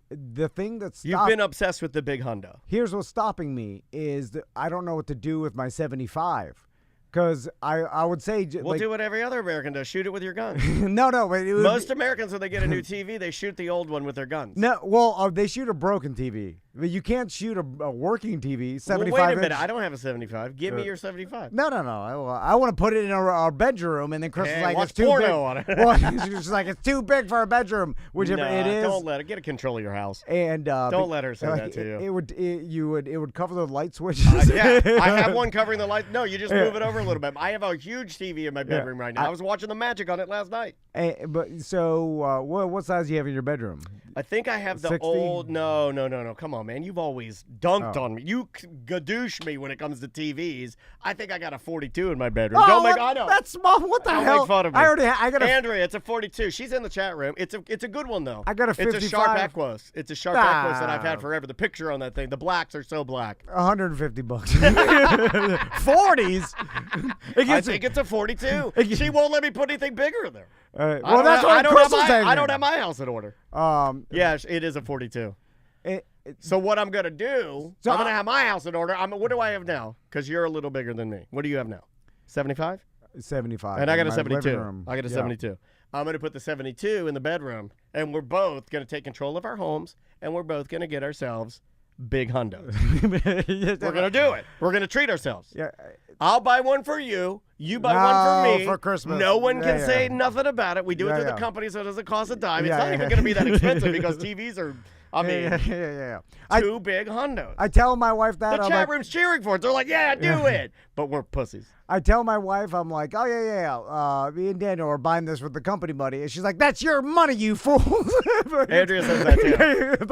The thing that's You've been obsessed with the big hundo. Here's what's stopping me is that I don't know what to do with my 75. Because I would say... We'll do what every other American does. Shoot it with your gun. No. But Most Americans, when they get a new TV, they shoot the old one with their guns. No, well, they shoot a broken TV. But you can't shoot a working TV. 75 Well, wait a minute. inch. I don't have a 75. Give me your 75. No. I want to put it in our bedroom, and then Chris is like, watch it's too porno big. on it. Well, she's like, it's too big for our bedroom, which it is. Don't let her get a control of your house. And don't let her say that to you. It would cover the light switches. Yeah, I have one covering the light. No, you just move it over a little bit. I have a huge TV in my bedroom right now. I was watching the Magic on it last night. But so, what size do you have in your bedroom? I think I have the 60? old. No. Come on, man. You've always dunked on me. You gadoosh me when it comes to TVs. I think I got a 42 in my bedroom. I know. That's small. What the Don't hell? make fun of me. I got Andrea, it's a 42. She's in the chat room. It's a good one though. I got a 55. It's a Sharp Equus. It's a Sharp Equus that I've had forever. The picture on that thing. The blacks are so black. $150. 40s. I think it's a 42. She won't let me put anything bigger in there. Well, that's what Chris was saying. I don't have my house in order. Yes, it is a 42. So what I'm gonna do? I'm gonna have my house in order. What do I have now? Because you're a little bigger than me. What do you have now? 75. 75. And I got a my 72. living room. I got a 72. I'm gonna put the 72 in the bedroom, and we're both gonna take control of our homes, and we're both gonna get ourselves big hundos. We're gonna do it. We're gonna treat ourselves. Yeah. I'll buy one for you. You buy one for me. For Christmas. No one can Yeah. say nothing about it. We do it through the company, so it doesn't cost a dime. It's not even going to be that expensive because TVs are, yeah. two big hundos. I tell my wife that. The I'm chat like, room's cheering for it. They're like, yeah, do it. But we're pussies. I tell my wife, I'm like, oh, yeah. Me and Daniel are buying this with the company money. And she's like, that's your money, you fool. Andrea says that too.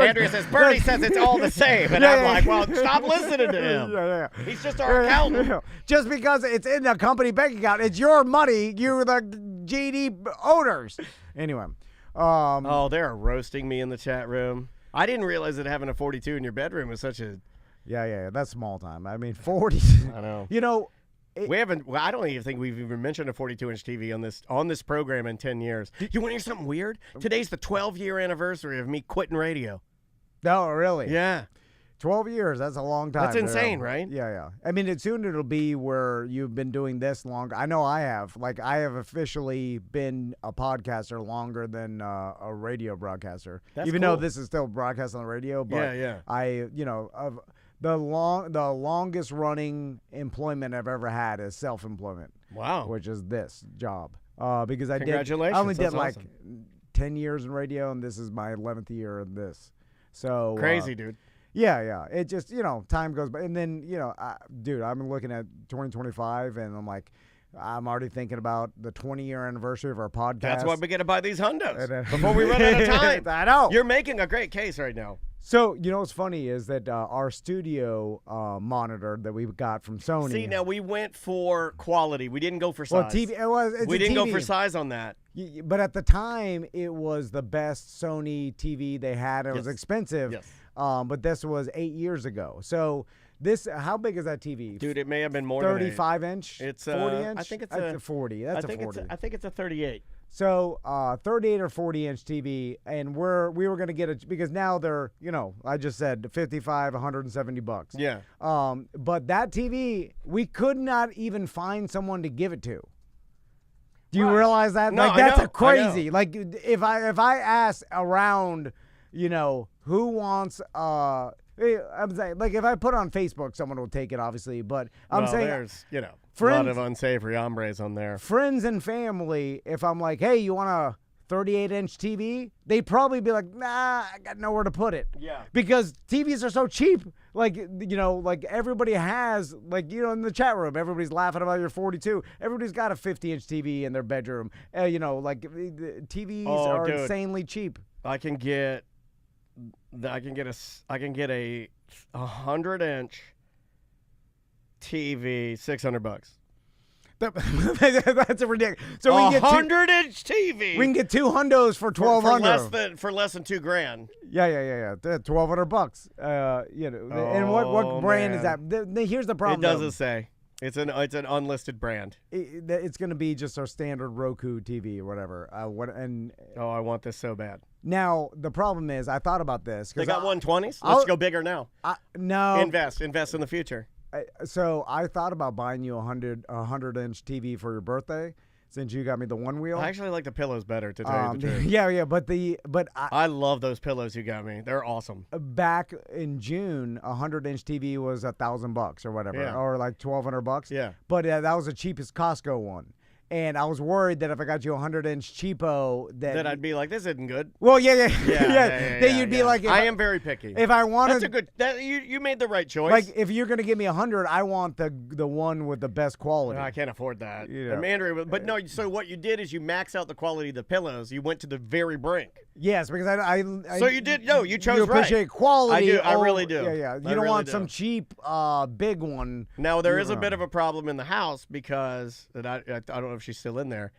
Andrea says, Bernie says it's all the same. And I'm like, well, stop listening to him. Yeah. He's just our accountant. Just because it's in the company bank account, it's your money. You're the GD owners. Anyway. Oh, they're roasting me in the chat room. I didn't realize that having a 42 in your bedroom was such a... Yeah. That's small time. I mean, 40. I know. You know... We haven't. Well, I don't even think we've even mentioned a 42-inch TV on this program in 10 years. You want to hear something weird? Today's the 12-year anniversary of me quitting radio. No, really? Yeah. 12 years. That's a long time. That's insane, right? Yeah. I mean, soon it'll be where you've been doing this longer. I know I have. Like, I have officially been a podcaster longer than a radio broadcaster. That's Even cool. though this is still broadcast on the radio. But Yeah. the longest running employment I've ever had is self-employment. Wow. Which is this job. Because I Congratulations. only did That's like awesome. 10 years in radio, and this is my 11th year of this. So Crazy, dude. Yeah. It just, time goes by. And then, dude, I'm looking at 2025, and I'm like, I'm already thinking about the 20-year anniversary of our podcast. That's why we got to buy these hundos before we run out of time. I know. You're making a great case right now. So, what's funny is that our studio monitor that we got from Sony. See, now we went for quality. We didn't go for size. Well, we didn't go for size on that. But at the time, it was the best Sony TV they had. It was expensive. Yes. But this was 8 years ago. So how big is that TV? Dude, it may have been more 35 inch? It's 40 inch? I think it's a 40. That's a 40. I think it's a 38. So 38 or 40 inch TV, and we were gonna get it because now they're I just said 55, $170. Yeah. But that TV we could not even find someone to give it to. Do you realize that? No, like that's I know, crazy. Like if I ask around, who wants I'm saying, like, if I put it on Facebook, someone will take it, obviously. But I'm saying there's, a friends, lot of unsavory hombres on there. Friends and family, if I'm like, hey, you want a 38-inch TV? They'd probably be like, nah, I got nowhere to put it. Yeah. Because TVs are so cheap. Like, like everybody has, like, in the chat room, everybody's laughing about your 42. Everybody's got a 50-inch TV in their bedroom. Like, the TVs are insanely cheap. I can get a 100-inch TV, $600. That's a ridiculous. So we can get 100-inch TV. We can get 2 hundos for $1,200 for less than $2,000. Yeah. $1,200. And what brand is that? Here's the problem. It doesn't say. It's an unlisted brand. It's going to be just our standard Roku TV or whatever. I want this so bad. Now the problem is, I thought about this. They got 120s. Let's go bigger now. No. Invest in the future. So I thought about buying you a 100-inch TV for your birthday. since you got me the one wheel. I actually like the pillows better, to tell you the truth. Yeah, but I love those pillows you got me. They're awesome. back in June, a 100-inch TV was $1,000 or whatever, Yeah. or like $1,200. Yeah. But that was the cheapest Costco one. And I was worried that if I got you a 100-inch cheapo, That I'd be like, this isn't good. well, yeah. Then you'd be yeah. like, if I am very picky. If I wanted, That's a good. You made the right choice. like, if you're gonna give me 100, I want the one with the best quality. No, I can't afford that. Yeah. And Andrew, but no. So what you did is you max out the quality of the pillows. You went to the very brink. Yes, because I So you did. No, you chose you right. appreciate quality. I do. I really do. Yeah. You I don't really want do. some cheap, big one. Now there is a Yeah. bit of a problem in the house because I don't know if she's still in there.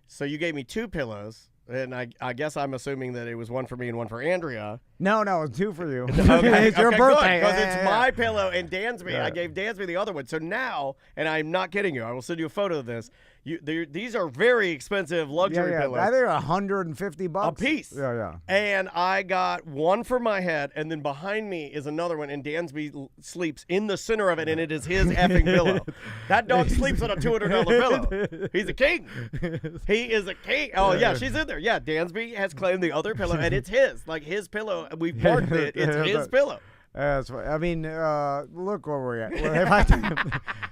So you gave me 2 pillows, and I guess I'm assuming that it was one for me and one for Andrea. No, it's 2 for you. Okay, It's your okay, birthday. because it's Yeah. my pillow and Dansby. Yeah. I gave Dansby the other one. So now, and I'm not kidding you, I will send you a photo of this. These are very expensive luxury pillows. I think $150 A piece. Yeah. And I got one for my head, and then behind me is another one, and Dansby sleeps in the center of it, and it is his effing pillow. That dog sleeps on a $200 pillow. He's a king. He is a king. Oh, yeah, she's in there. Yeah, Dansby has claimed the other pillow, and it's his. Like, his pillow. We've marked it. It's his pillow. That's what, I mean, look where we're at.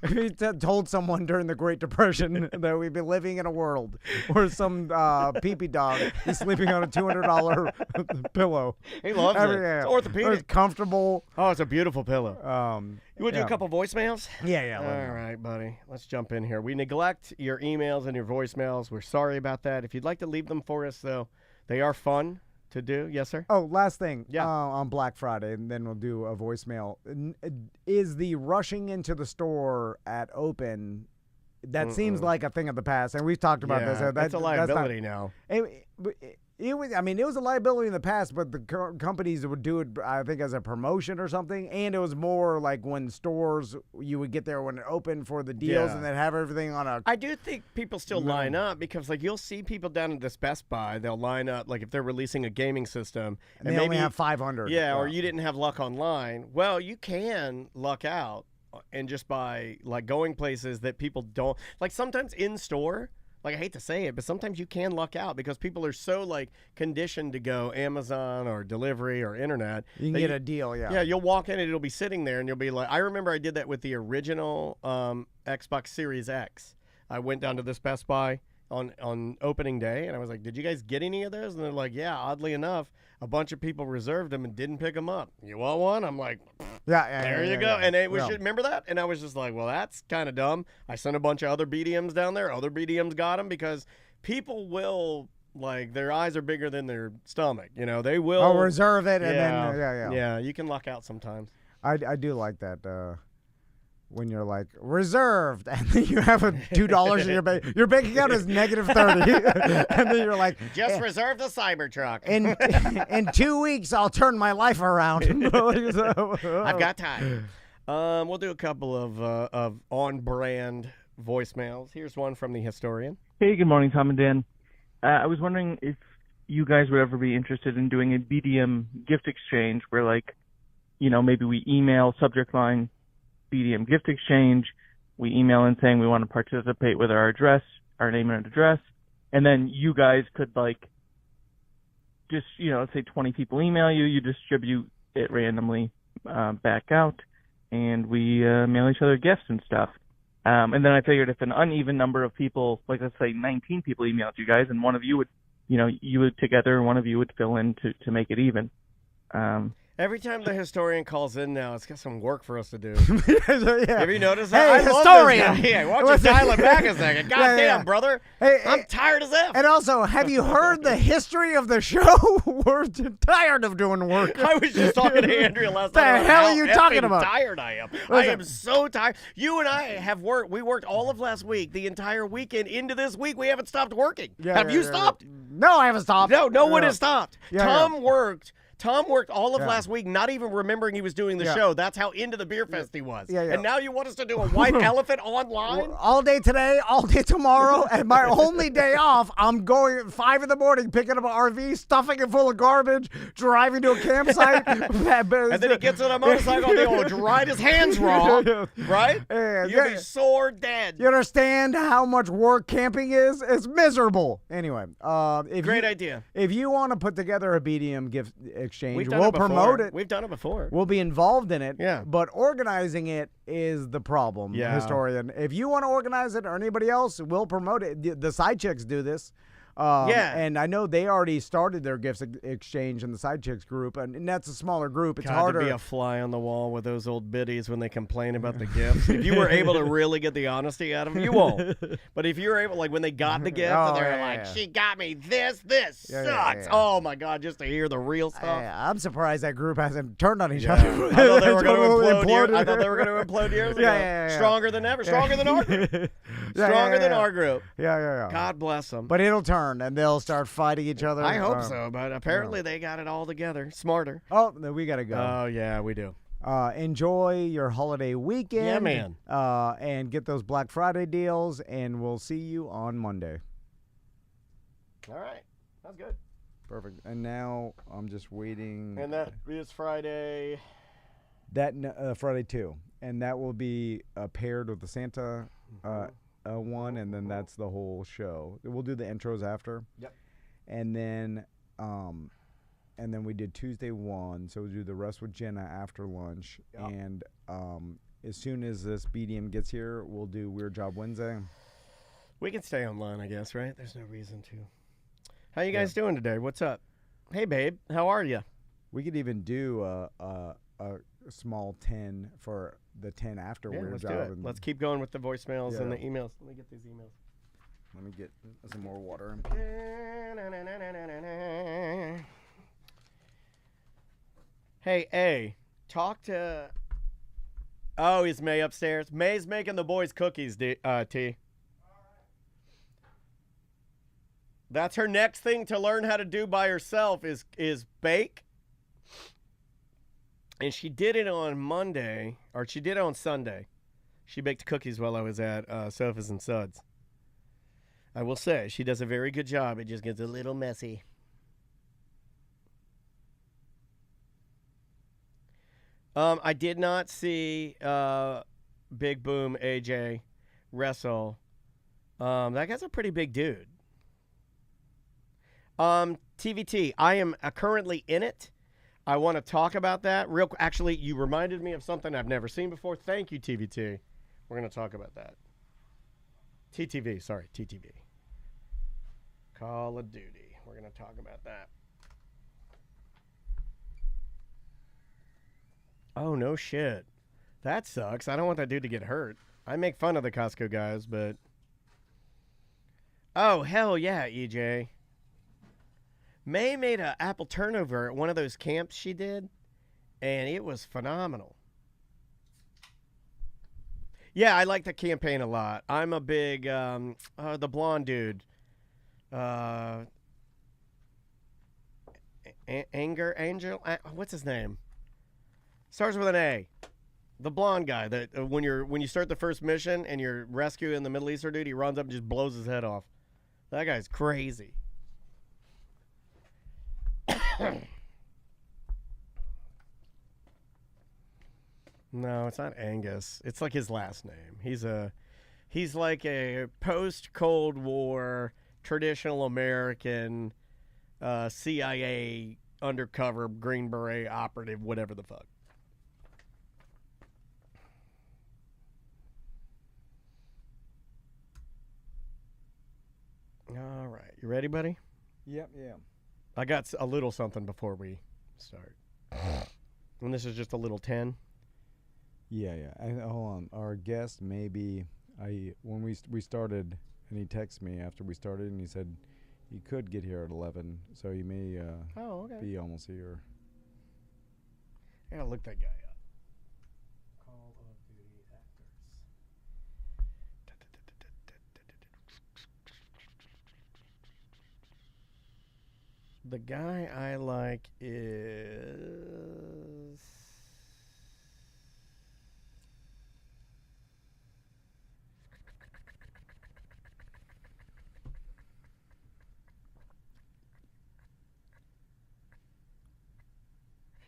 If we told someone during the Great Depression that we'd be living in a world where some pee-pee dog is sleeping on a $200 pillow. He loves it. Yeah. It's orthopedic. It's comfortable. Oh, it's a beautiful pillow. You want to do yeah. a couple voicemails? Yeah. All right, buddy. Let's jump in here. We neglect your emails and your voicemails. We're sorry about that. If you'd like to leave them for us, though, they are fun to do. Yes, sir? Oh, last thing. Yeah. On Black Friday, and then we'll do a voicemail. Is the rushing into the store at open? That seems like a thing of the past, and we've talked about this. That's a liability now. It was a liability in the past, but the companies would do it, I think, as a promotion or something. And it was more like when stores, you would get there when it opened for the deals, Yeah. and they'd have everything on a. I do think people still line up because, like, you'll see people down at this Best Buy. They'll line up, like, if they're releasing a gaming system, And they only have 500. Yeah, or you didn't have luck online. Well, you can luck out, and just by like going places that people don't like. Sometimes in store. Like, I hate to say it, but sometimes you can luck out because people are so, like, conditioned to go Amazon or delivery or internet. You can get a deal, yeah. Yeah, you'll walk in and it'll be sitting there and you'll be like, I remember I did that with the original Xbox Series X. I went down to this Best Buy on opening day and I was like, did you guys get any of those? And they're like, yeah, oddly enough, a bunch of people reserved them and didn't pick them up. You want one? I'm like, there you go. And it was remember that? And I was just like, well, that's kind of dumb. I sent a bunch of other BDMs down there. Other BDMs got them because people will, like, their eyes are bigger than their stomach. You know, they will. I'll reserve it and then, Yeah, you can luck out sometimes. I do like that. When you're like reserved, and then you have a $2 in your bank account is -30, and then you're like, just reserve the Cybertruck. In 2 weeks, I'll turn my life around. I've got time. We'll do a couple of on-brand voicemails. Here's one from the historian. Hey, good morning, Tom and Dan. I was wondering if you guys would ever be interested in doing a BDM gift exchange where, like, you know, maybe we email subject line BDM gift exchange. We email in saying we want to participate with our address, our name and address, and then you guys could, like, just, you know, let's say 20 people email you, you distribute it randomly back out, and we mail each other gifts and stuff. And then I figured if an uneven number of people, like let's say 19 people emailed you guys, and one of you would, you know, you would together, and one of you would fill in to make it even. Every time the historian calls in now, it's got some work for us to do. Yeah. Have you noticed Hey, that? I historian! Love this guy. Why don't you dial it back a second? God damn, brother. Hey, I'm tired as F. And also, have you heard the history of the show? We're tired of doing work. I was just talking to Andrea last The night. hell how are you talking effing about? Tired I am. I am so tired. You and I have worked. We worked all of last week, the entire weekend into this week. We haven't stopped working. Have you stopped? No, I haven't stopped. No one has stopped. Yeah, Tom worked Tom worked all of Yeah. last week, not even remembering he was doing the Yeah. show. That's how into the beer fest he was. Yeah, yeah. And now you want us to do a white elephant online? All day today, all day tomorrow, and my only day off, I'm going at 5 in the morning, picking up an RV, stuffing it full of garbage, driving to a campsite. And then he gets on a motorcycle, they will ride his hands raw, right? Yeah, You'll be sore dead. You understand how much work camping is? It's miserable. Anyway, Great idea. If you want to put together a BDM gift exchange, We've done we'll it before. promote it. We've done it before. We'll be involved in it. Yeah. But organizing it is the problem, Yeah. historian. If you want to organize it or anybody else, we'll promote it. The side chicks do this. Yeah. And I know they already started their gifts exchange in the side chicks group, and that's a smaller group. It's God, harder. to be a fly on the wall with those old biddies when they complain about the gifts. If you were able to really get the honesty out of them, you won't. But if you were able, like when they got the gift and they're like, she got me this Yeah, sucks. yeah. Oh my God, just to hear the real stuff. I'm surprised that group hasn't turned on each Yeah. other. I thought they were going to Totally implode. I imploded. thought they were going to implode years ago. Yeah. Stronger than ever. Stronger than our group. Stronger than our group. Yeah. God bless them. But it'll turn, and they'll start fighting each other. I hope so, but apparently they got it all together. Smarter. Oh, then we gotta go. Oh, yeah, we do. Enjoy your holiday weekend. Yeah, man. And get those Black Friday deals, and we'll see you on Monday. All right. That's good. Perfect. And now I'm just waiting. And that is Friday. That Friday too, and that will be paired with the Santa one, and then that's the whole show. We'll do the intros after. Yep. And then we did Tuesday 1, so we'll do the rest with Jenna after lunch. Yep. And as soon as this BDM gets here, we'll do Weird Job Wednesday. We can stay online, I guess, right? There's no reason to. How you guys doing today? What's up? Hey, babe. How are you? We could even do a small 10 for the 10 after Weird let's Job. do it. And Let's keep going with the voicemails and the Yeah. emails. Let me get these emails. Let me get some more water. Hey, A, talk to... Oh, is May upstairs? May's making the boys cookies, T. That's her next thing to learn how to do by herself is bake. And she did it on Monday, or she did it on Sunday. She baked cookies while I was at Sofas and Suds. I will say, she does a very good job. It just gets a little messy. I did not see Big Boom AJ wrestle. That guy's a pretty big dude. TVT, I am currently in it. I want to talk about that real quick. Actually, you reminded me of something I've never seen before. Thank you, TVT. We're going to talk about that. TTV, sorry, TTV. Call of Duty. We're going to talk about that. Oh, no shit. That sucks. I don't want that dude to get hurt. I make fun of the Costco guys, but... Oh, hell yeah, EJ. May made an apple turnover at one of those camps she did, and it was phenomenal. Yeah, I like the campaign a lot. I'm a big, the blonde dude. Angel? What's his name? Starts with an A. The blonde guy that when you start the first mission and you're rescuing the Middle Eastern dude, he runs up and just blows his head off. That guy's crazy. No, it's not Angus. It's like his last name. He's like a post-Cold War traditional American CIA undercover Green Beret operative, whatever the fuck. All right. You ready, buddy? Yep, yeah. I got a little something before we start. And this is just a little 10. Yeah. And hold on. Our guest maybe when we started, and he texted me after we started, and he said he could get here at 11, so he may be almost here. I gotta look that guy up. Call of Duty actors. The guy I like is...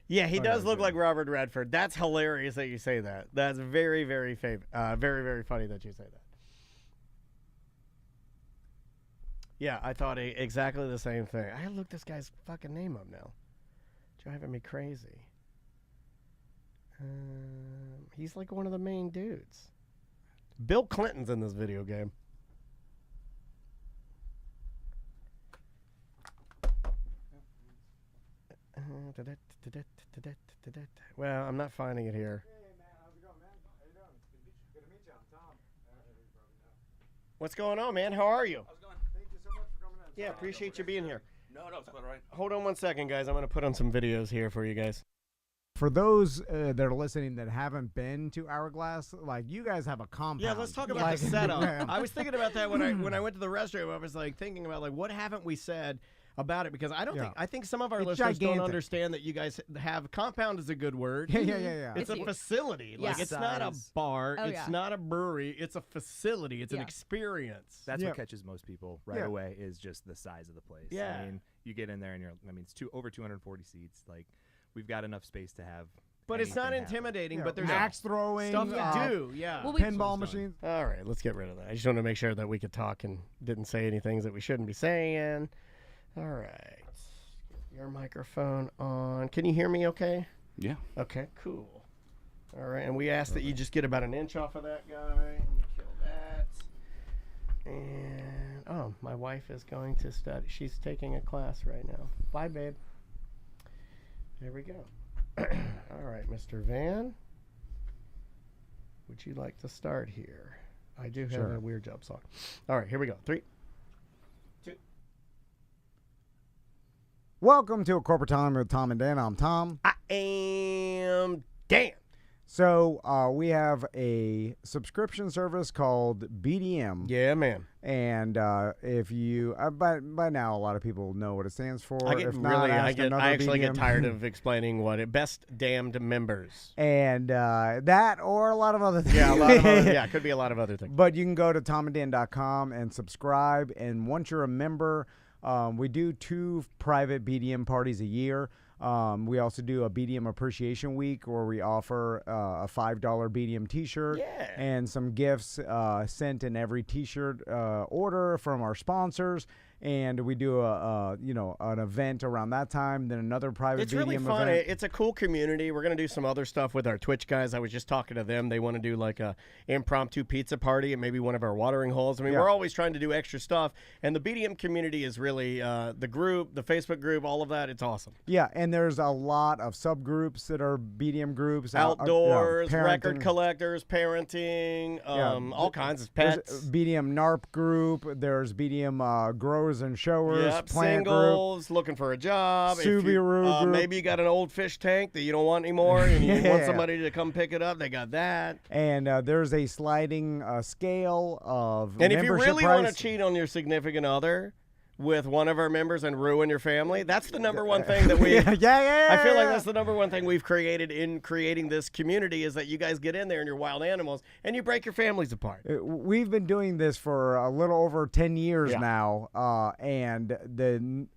Yeah, he does look like Robert Redford. That's hilarious that you say that. That's very, very very, very funny that you say that. Yeah, I thought exactly the same thing. I gotta look this guy's fucking name up now. Driving me crazy. He's like one of the main dudes. Bill Clinton's in this video game. Well, I'm not finding it here. Hey, man. How's it going, man? How you doing? Good to meet you. I'm Tom. What's going on, man? How are you? How's it going? Thank you so much for coming in. Yeah, appreciate you being here. No, it's quite all right. Hold on one second, guys. I'm going to put on some videos here for you guys. For those that are listening that haven't been to Hourglass, like, you guys have a compound. Yeah, let's talk about the setup. I was thinking about that when I went to the restroom. I was like thinking about like what haven't we said about it, because I think some of our listeners don't understand that you guys have compound is a good word. Yeah. It's a facility. Yeah. Like it's not a bar. Oh, it's not a brewery. It's a facility. It's an experience. That's what catches most people right away is just the size of the place. Yeah. I mean, you get in there and it's over 240 seats. Like, we've got enough space to have. But it's not anything happen. intimidating. But there's axe throwing, stuff to do. Yeah. Well, pinball machines. All right, let's get rid of that. I just want to make sure that we could talk and didn't say any things that we shouldn't be saying. All right. Get your microphone on. Can you hear me okay? Yeah. Okay, cool. All right, and we asked that you just get about an inch off of that guy. Let me kill that. And, oh, my wife is going to study. She's taking a class right now. Bye, babe. There we go. All right, Mr. Van. Would you like to start here? I do have a Weird Job song. All right, here we go. 3, 2. Welcome to A Corporate Time with Tom and Dan. I'm Tom. I am Dan. So we have a subscription service called BDM. Yeah, man. And if you, by now, a lot of people know what it stands for. I get if not, I actually BDM. get tired of explaining what it. Best damned members. And that or a lot of other things. Yeah, a lot of other, yeah, could be a lot of other things. But you can go to tomanddan.com and subscribe. And once you're a member, we do 2 private BDM parties a year. We also do a BDM Appreciation Week where we offer a $5 BDM T-shirt and some gifts sent in every T-shirt order from our sponsors. And we do an event around that time. Then another private It's BDM really fun. event. It's a cool community. We're gonna do some other stuff with our Twitch guys. I was just talking to them. They want to do like a impromptu pizza party and maybe one of our watering holes. I mean, we're always trying to do extra stuff. And the BDM community is really the group, the Facebook group, all of that. It's awesome. Yeah, and there's a lot of subgroups that are BDM groups. Outdoors, record parenting. collectors, parenting, all kinds of pets. There's BDM NARP group. There's BDM growers and showers. Yep, plant singles, looking for a job. Subaru group. Maybe you got an old fish tank that you don't want anymore and you want somebody to come pick it up. They got that. And there's a sliding scale of And if you really want to price. cheat on your significant other with one of our members and ruin your family, that's the number one thing that we... yeah. I feel like that's the number one thing we've created in creating this community is that you guys get in there and you're wild animals and you break your families apart. We've been doing this for a little over 10 years now, and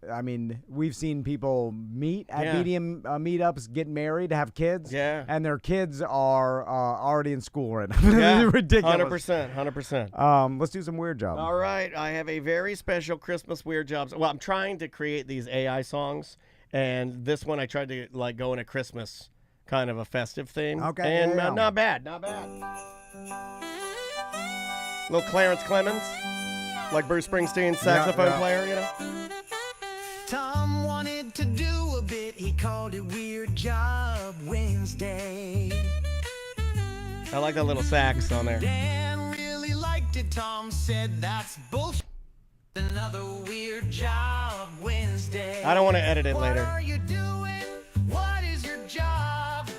we've seen people meet at BDM meetups, get married, have kids, and their kids are already in school right now. Yeah, ridiculous. 100%. Let's do some weird jobs. All right, I have a very special Christmas weird jobs. Well, I'm trying to create these AI songs, and this one I tried to like go in a Christmas kind of a festive theme. Okay, and not bad. Little Clarence Clemens, like Bruce Springsteen's saxophone player, you know. Tom wanted to do a bit. He called it Weird Job Wednesday. I like that little sax on there. Dan really liked it. Tom said that's bullshit. Another Weird Job Wednesday. I don't want to edit it later. What are you doing? What is your job?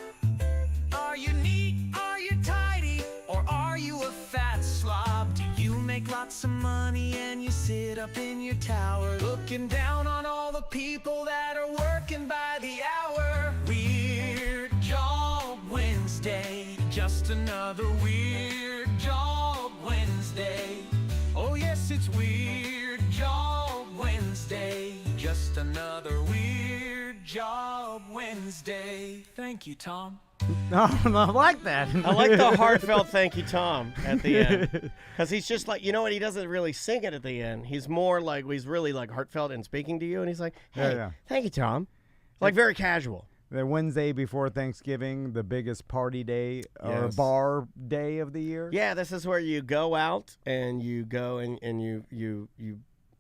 Are you neat? Are you tidy? Or are you a fat slob? Do you make lots of money and you sit up in your tower, looking down on all the people that are working by the hour. Weird Job Wednesday, just another Weird Job Wednesday. Oh yes, it's Weird Job Wednesday, just another Weird Job Wednesday. Thank you, Tom. I like that. I like the heartfelt thank you, Tom, at the end. Because he's just like, you know what, he doesn't really sing it at the end. He's more like, he's really like heartfelt and speaking to you. And he's like, hey, thank you, Tom. Like very casual. The Wednesday before Thanksgiving, the biggest party day or bar day of the year. Yeah, this is where you go out and you go and you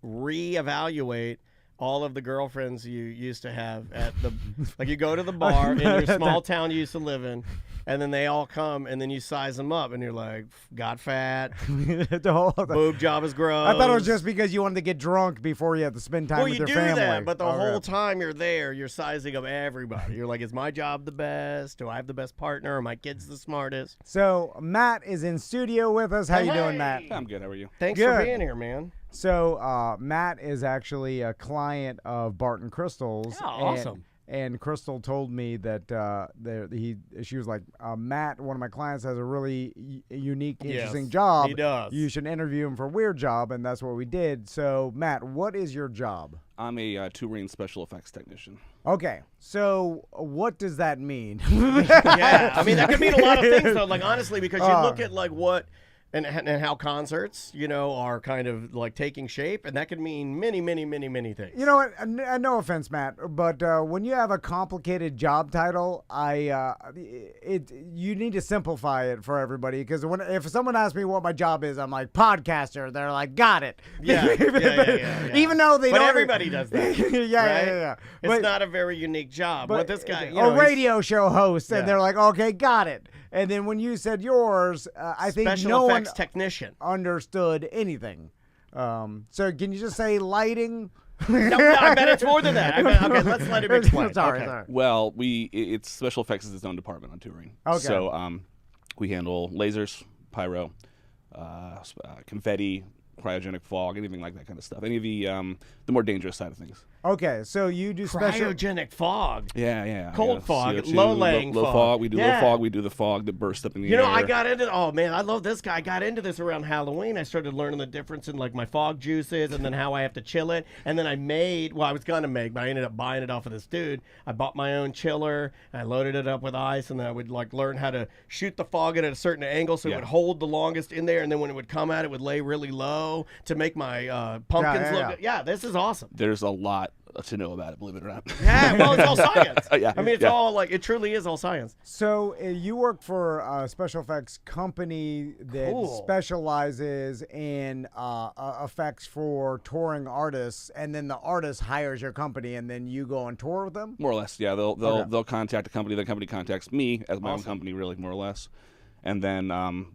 reevaluate all of the girlfriends you used to have at the, like you go to the bar in your small town you used to live in, and then they all come, and then you size them up, and you're like, got fat, boob job is gross. I thought it was just because you wanted to get drunk before you had to spend time with your family. Well, you do that, but the whole time you're there, you're sizing up everybody. You're like, is my job the best? Do I have the best partner? Are my kids the smartest? So Matt is in studio with us. How you doing, Matt? I'm good. How are you? Thanks for being here, man. So Matt is actually a client of Barton Crystal's. Oh, awesome. And Crystal told me that she was like, Matt, one of my clients, has a really unique, interesting job. He does. You should interview him for Weird Job, and that's what we did. So, Matt, what is your job? I'm a touring special effects technician. Okay, so what does that mean? Yeah, I mean, that could mean a lot of things, though, like, honestly, because you look at, like, what... And how concerts, you know, are kind of like taking shape, and that could mean many, many, many, many things. You know what? No offense, Matt, but when you have a complicated job title, you need to simplify it for everybody. Because if someone asks me what my job is, I'm like podcaster. They're like, got it. Yeah. Even though they don't. But everybody does that. Yeah. It's not a very unique job. But this guy, radio show host, and they're like, okay, got it. And then when you said yours, I think no one technician understood anything. So can you just say lighting? No, I bet it's more than that. Okay, let's let him explain. Sorry. Well, it's special effects is its own department on touring. Okay. So we handle lasers, pyro, confetti, cryogenic fog, anything like that kind of stuff. Any of the more dangerous side of things. Okay, so you do special cryogenic fog. Yeah. Cold fog, CO2, low-laying low fog. We do low fog. We do the fog that bursts up in the air. You know, I got into. Oh man, I love this guy. I got into this around Halloween. I started learning the difference in like my fog juices, and then how I have to chill it. And then I made. Well, I was gonna make, but I ended up buying it off of this dude. I bought my own chiller. And I loaded it up with ice, and then I would like learn how to shoot the fog at a certain angle so it would hold the longest in there, and then when it would come out, it would lay really low to make my pumpkins look good. Yeah, this is awesome. There's a lot to know about it, believe it or not. Yeah, well, it's all science. Yeah, I mean, it's all like, it truly is all science. So you work for a special effects company that specializes in effects for touring artists, and then the artist hires your company, and then you go on tour with them? More or less, yeah. They'll contact a company. The company contacts me as my own company, really, more or less. And then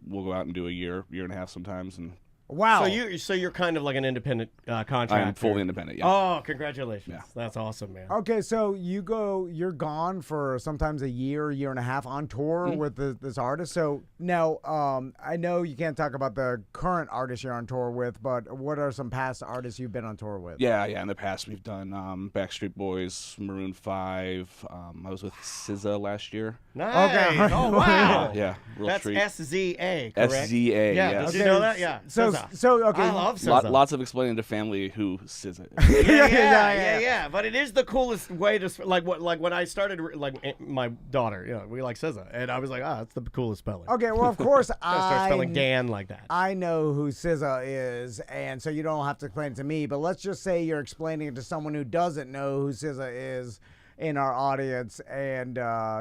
we'll go out and do a year and a half sometimes, and wow. So you're kind of like an independent contractor. I'm fully independent, yeah. Oh, congratulations. Yeah. That's awesome, man. Okay, so you're gone for sometimes a year and a half on tour with this artist. So now I know you can't talk about the current artist you're on tour with, but what are some past artists you've been on tour with? Yeah. In the past, we've done Backstreet Boys, Maroon 5. I was with SZA last year. Nice. Okay. Oh, wow. Yeah. Real That's street. SZA, correct? SZA, yeah. Did you know that? Yeah. So okay. I love SZA. Lots of explaining to family who SZA is. Yeah. But it is the coolest way to like when I started like my daughter, we like SZA, and I was like, that's the coolest spelling. Okay, well of course I start spelling Dan like that. I know who SZA is, and so you don't have to explain it to me. But let's just say you're explaining it to someone who doesn't know who SZA is in our audience, and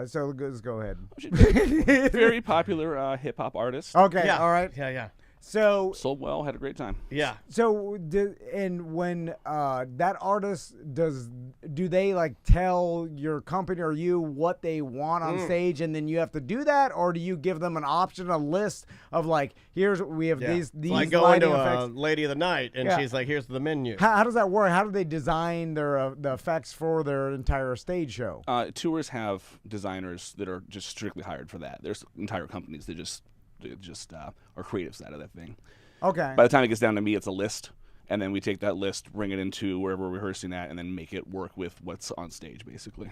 so let's go ahead. Very popular hip hop artist. Okay, Yeah. all right. Yeah. So Sold well, had a great time. Yeah. So, and when that artist do they like tell your company or you what they want on stage, and then you have to do that, or do you give them an option, a list of like, we have these like going to effects. a lady of the night, and she's like, here's the menu. How does that work? How do they design their the effects for their entire stage show? Tours have designers that are just strictly hired for that. There's entire companies that just are creative side of that thing. Okay. By the time it gets down to me, it's a list, and then we take that list, bring it into wherever we're rehearsing at, and then make it work with what's on stage, basically.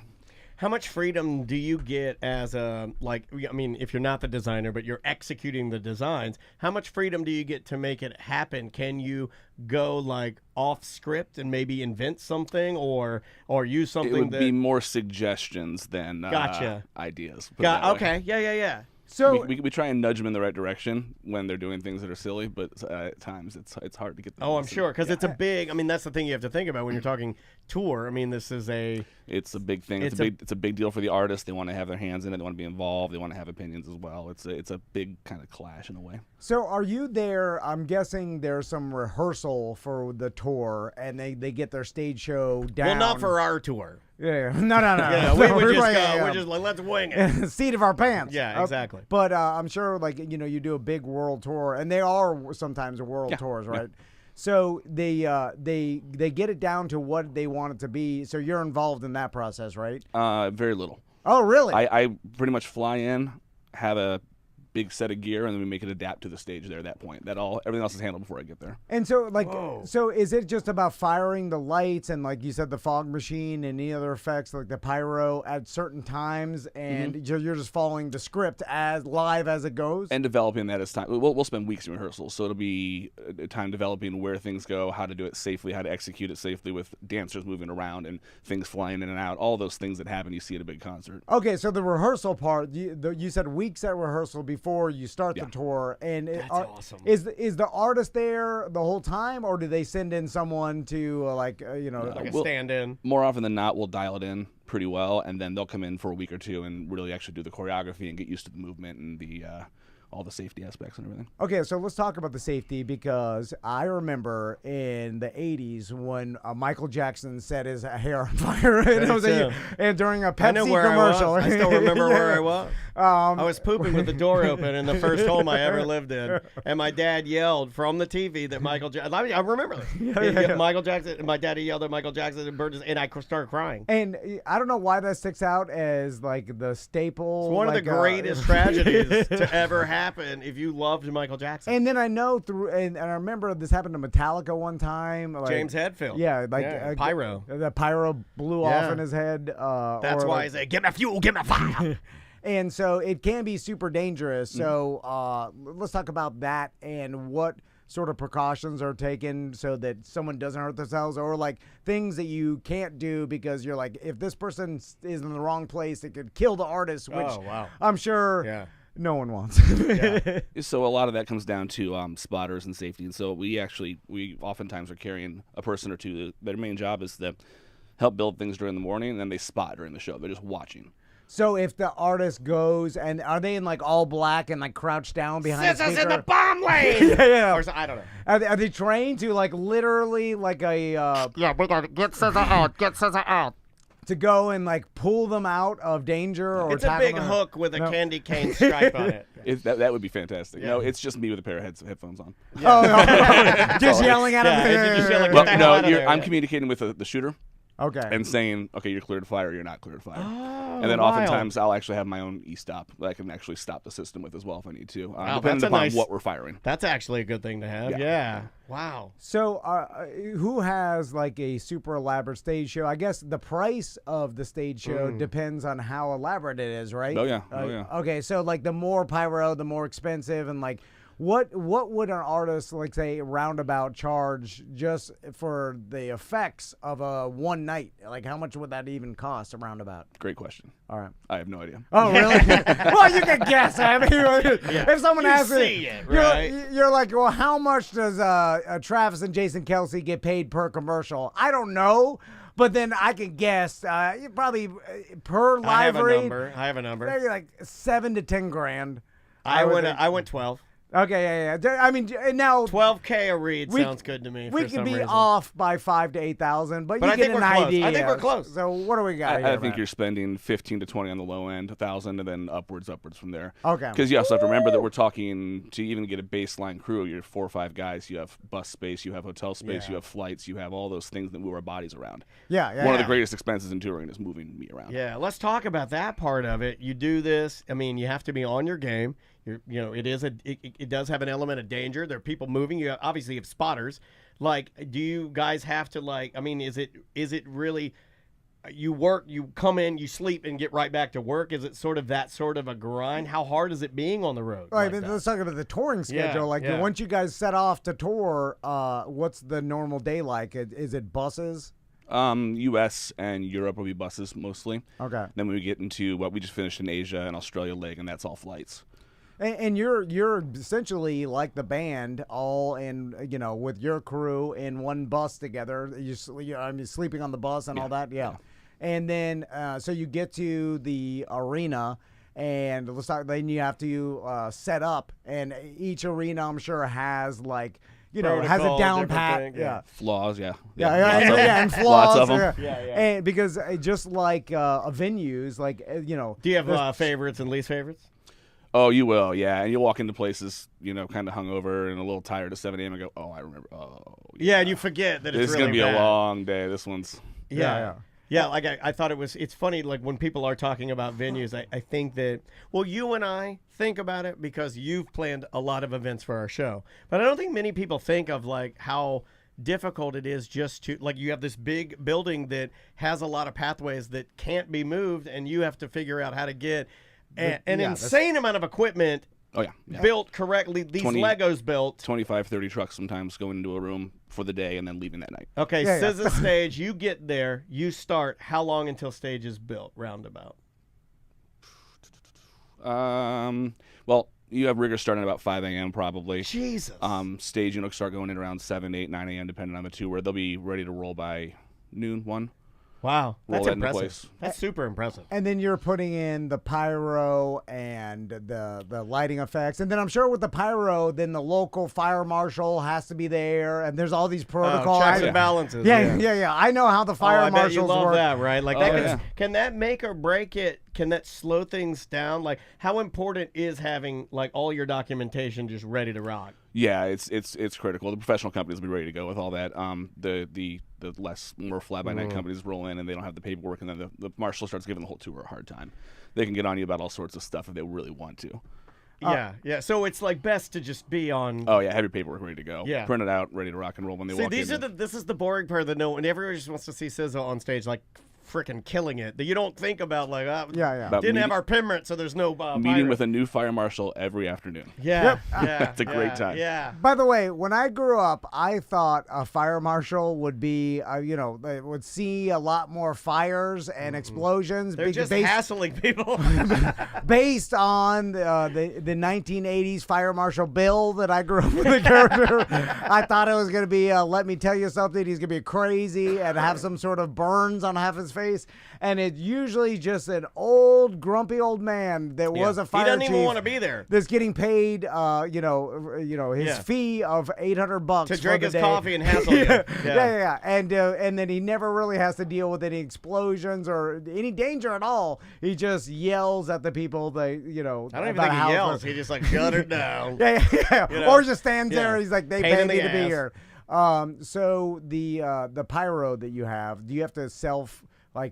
How much freedom do you get as a, like, I mean, if you're not the designer, but you're executing the designs, how much freedom do you get to make it happen? Can you go, like, off script and maybe invent something or use something It would be more suggestions than Gotcha. ideas. put it that way. Okay, yeah. So we sure and nudge them in the right direction when they're doing things that are silly, but at times it's hard to get them. Oh, I'm sure, because it's a big, I mean, that's the thing you have to think about when you're talking tour. I mean, this is It's a big thing. It's a big deal for the artist. They want to have their hands in it. They want to be involved. They want to have opinions as well. It's a big kind of clash in a way. So are you there? I'm guessing there's some rehearsal for the tour, and they get their stage show down. Well, not for our tour. Yeah. No. Yeah, we would just go. We're just like, let's wing it. Seat of our pants. Yeah, exactly. But I'm sure, like, you do a big world tour, and they are sometimes world tours, right? Yeah. So they get it down to what they want it to be. So you're involved in that process, right? Very little. Oh, really? I pretty much fly in, have a big set of gear, and then we make it adapt to the stage there at that point. Everything else is handled before I get there. And so, like, so is it just about firing the lights and, like you said, the fog machine and any other effects, like the pyro at certain times, and you're just following the script as live as it goes? And developing that as time. We'll spend weeks in rehearsals, so it'll be time developing where things go, how to do it safely, how to execute it safely with dancers moving around and things flying in and out, all those things that happen you see at a big concert. Okay, so the rehearsal part, you said weeks at rehearsal before you start the tour, and that's awesome. Is the artist there the whole time, or do they send in someone to like a stand-in? More often than not, we'll dial it in pretty well, and then they'll come in for a week or two and really actually do the choreography and get used to the movement and the all the safety aspects and everything. Okay, so let's talk about the safety, because I remember in the 80s when Michael Jackson set his hair on fire and during a Pepsi commercial. I still remember where I was. I was pooping with the door open in the first home I ever lived in, and my dad yelled from the TV that Michael Jackson, I remember this. Michael Jackson, and my daddy yelled at Michael Jackson and burned his, and I started crying. And I don't know why that sticks out as like the staple. It's one of the greatest tragedies to ever happen if you loved Michael Jackson. And then I know and I remember this happened to Metallica one time. Like, James Hetfield. Yeah, like pyro. The pyro blew off in his head. That's why he said, "Give me fuel, give me fire." And so it can be super dangerous. So let's talk about that and what sort of precautions are taken so that someone doesn't hurt themselves, or like things that you can't do because you're like, if this person is in the wrong place, it could kill the artist, which I'm sure no one wants. So a lot of that comes down to spotters and safety. And so we oftentimes are carrying a person or two. Their main job is to help build things during the morning, and then they spot during the show. They're just watching. So if the artist goes, and are they in like all black and like crouched down behind Scissors a speaker? in the bomb lane! Or I don't know. Are they trained to like literally like a... we got to get scissor out. To go and like pull them out of danger, or it's a big hook with a candy cane stripe on it. That would be fantastic. No, it's just me with a pair of headphones on. Just yelling at him. I'm communicating with the shooter. Okay. And saying, okay, you're cleared to fire, or you're not cleared to fire. And then oftentimes I'll actually have my own e-stop that I can actually stop the system with as well if I need to, depending upon what we're firing. That's actually a good thing to have. Yeah. Wow. So who has like a super elaborate stage show? I guess the price of the stage show depends on how elaborate it is, right? Oh, yeah. Okay, so like the more pyro, the more expensive, and like what would an artist, like say Roundabout, charge just for the effects of a one night? Like how much would that even cost, a Roundabout? Great question. All right. I have no idea. Oh, really? Well, you can guess. I mean, if someone asks me, you're like, well, how much does Travis and Jason Kelce get paid per commercial? I don't know. But then I can guess, probably per live read. I have a number. Maybe like $7 to $10 grand. I went 12. Okay, yeah. I mean, now 12K a read sounds good to me. We could be off by 5,000 to 8,000, but you get an idea. I think we're close. So what do we got? I think you're spending 15 to 20 on the low end, 1,000, and then upwards from there. Okay. Because you also have to remember that we're talking to even get a baseline crew. You're 4 or 5 guys. You have bus space. You have hotel space. You have flights. You have all those things that move our bodies around. Yeah. One of the greatest expenses in touring is moving me around. Yeah. Let's talk about that part of it. You do this. I mean, you have to be on your game. It does have an element of danger. There are people moving. You obviously have spotters. Like, do you guys have to like? I mean, is it really? You work, you come in, you sleep, and get right back to work. Is it sort of a grind? How hard is it being on the road? Right, like but let's talk about the touring schedule. Once you guys set off to tour, what's the normal day like? Is it buses? U.S. and Europe will be buses mostly. Okay. Then we get into what we just finished in Asia and Australia leg, and that's all flights. And you're essentially like the band, all in, with your crew in one bus together. I'm sleeping on the bus and all that. Yeah. And then so you get to the arena, and then you have to set up, and each arena I'm sure has like. Has a down pat. Yeah. Flaws, yeah. And flaws. Lots of them. Yeah. And because just like venues, like, Do you have favorites and least favorites? Oh, you will, yeah. And you'll walk into places, kind of hungover and a little tired at 7 a.m. and go, oh, I remember. Oh, yeah. And you forget that it's really going to be a long day. This one's. Yeah, like I thought it's funny, like when people are talking about venues, I think that, well, you and I think about it because you've planned a lot of events for our show. But I don't think many people think of like how difficult it is just to, like, you have this big building that has a lot of pathways that can't be moved, and you have to figure out how to get an insane amount of equipment built correctly. These Legos built. 25, 30 trucks sometimes going into a room for the day and then leaving that night. Okay, says the stage. You get there. You start. How long until stage is built, roundabout? Well, you have riggers starting at about 5 a.m. probably. Jesus. Stage units start going in around 7, 8, 9 a.m. depending on the two, where they'll be ready to roll by noon, 1. Wow, that's Roll impressive. That's super impressive. And then you're putting in the pyro and the lighting effects. And then I'm sure with the pyro, then the local fire marshal has to be there. And there's all these protocols. Checks and balances. Yeah. I know how the fire marshals you love work. that, right? Like can that make or break it? Can that slow things down? Like, how important is having like all your documentation just ready to rock? Yeah, it's critical. The professional companies will be ready to go with all that. The more fly-by-night companies roll in and they don't have the paperwork, and then the marshal starts giving the whole tour a hard time. They can get on you about all sorts of stuff if they really want to. Yeah. So it's like best to just be on. Oh yeah, have your paperwork ready to go. Yeah, print it out, ready to rock and roll when they walk in. This is the boring part that and everyone just wants to see SZA on stage like freaking killing it. That you don't think about like didn't have our permit, so there's no meeting with a new fire marshal every afternoon. Yeah, it's a great time. Yeah. By the way, when I grew up, I thought a fire marshal would be, they would see a lot more fires and explosions. They're just hassling people. Based on the 1980s fire marshal Bill that I grew up with the character, I thought it was going to be, let me tell you something, he's going to be crazy and have some sort of burns on half his face. And it's usually just an old, grumpy old man that was a fire chief. He doesn't even want to be there. That's getting paid, his fee of $800 to drink his coffee and hassle you. Yeah. And then he never really has to deal with any explosions or any danger at all. He just yells at the people. I don't even think he yells. He just like shut her down. Yeah. Or just stands there. And he's like, they pay me to be here. So the pyro that you have, do you have to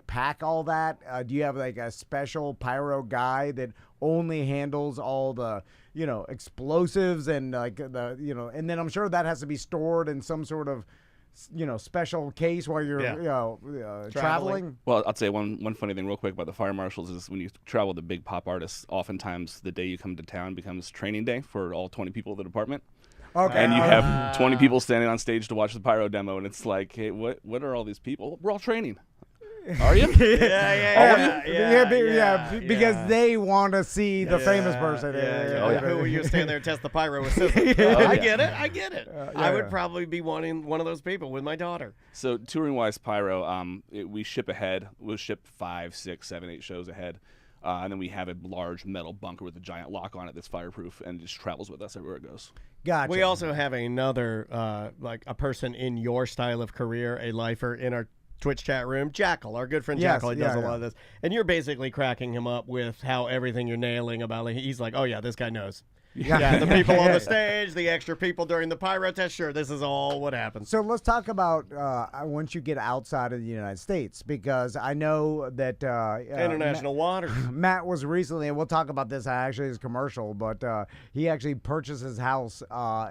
pack all that? Do you have like a special pyro guy that only handles all the explosives and and then I'm sure that has to be stored in some sort of special case while you're traveling? Well, I'll say one funny thing real quick about the fire marshals is when you travel with the big pop artists, oftentimes the day you come to town becomes training day for all 20 people of the department. Okay. And you have 20 people standing on stage to watch the pyro demo, and it's like, hey, what are all these people? We're all training. Are you? Because they want to see the famous person. Who will you stand there and test the pyro with SZA? I get it. I would probably be one of those people with my daughter. So touring-wise, pyro, we ship ahead. We'll ship 5, 6, 7, 8 shows ahead. And then we have a large metal bunker with a giant lock on it that's fireproof and just travels with us everywhere it goes. Gotcha. We also have another, a person in your style of career, a lifer in our Twitch chat room, Jackal, our good friend Jackal. He does a lot of this. And you're basically cracking him up with how everything you're nailing about it. He's like, oh, yeah, this guy knows. Yeah, the people on the stage, the extra people during the pyro test. Sure, this is all what happens. So let's talk about once you get outside of the United States, because I know that international waters. Matt was recently, and we'll talk about this actually as commercial, but he actually purchased his house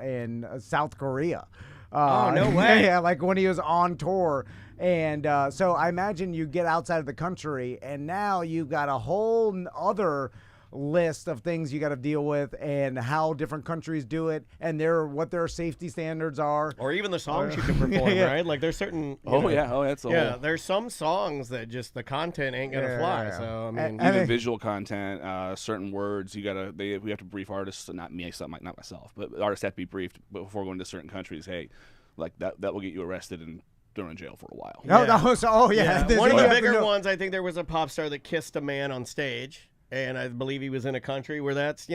in South Korea. Oh, no way. Yeah, like when he was on tour. And so I imagine you get outside of the country, and now you've got a whole other list of things you got to deal with, and how different countries do it, and what their safety standards are, or even the songs you can perform, right? Like there's certain. That's a whole. There's some songs that just the content ain't gonna fly. So I mean, even visual content, certain words we have to brief artists, not me, not myself, but artists have to be briefed before going to certain countries. Hey, like that will get you arrested and thrown in jail for a while. One of the bigger ones, I think there was a pop star that kissed a man on stage. And I believe he was in a country where that's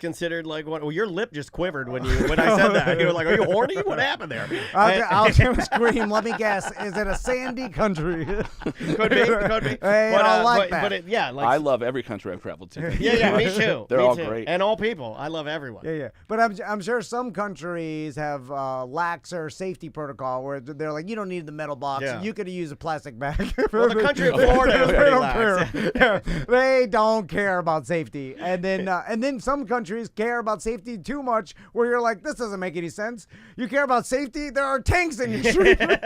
considered like what? Well, your lip just quivered when I said that. You were like, "Are you horny? What happened there?" I'll scream. Let me guess. Is it a sandy country? Could be. Hey, I like that. But I love every country I've traveled to. Yeah, me too. They're all great, and all people. I love everyone. Yeah. But I'm sure some countries have laxer safety protocol where they're like, you don't need the metal box. Yeah. You could use a plastic bag. Well, the country of Florida is pretty lax. Yeah, they don't care about safety, and then some countries care about safety too much, where you're like, this doesn't make any sense. You care about safety? There are tanks in your street. Like,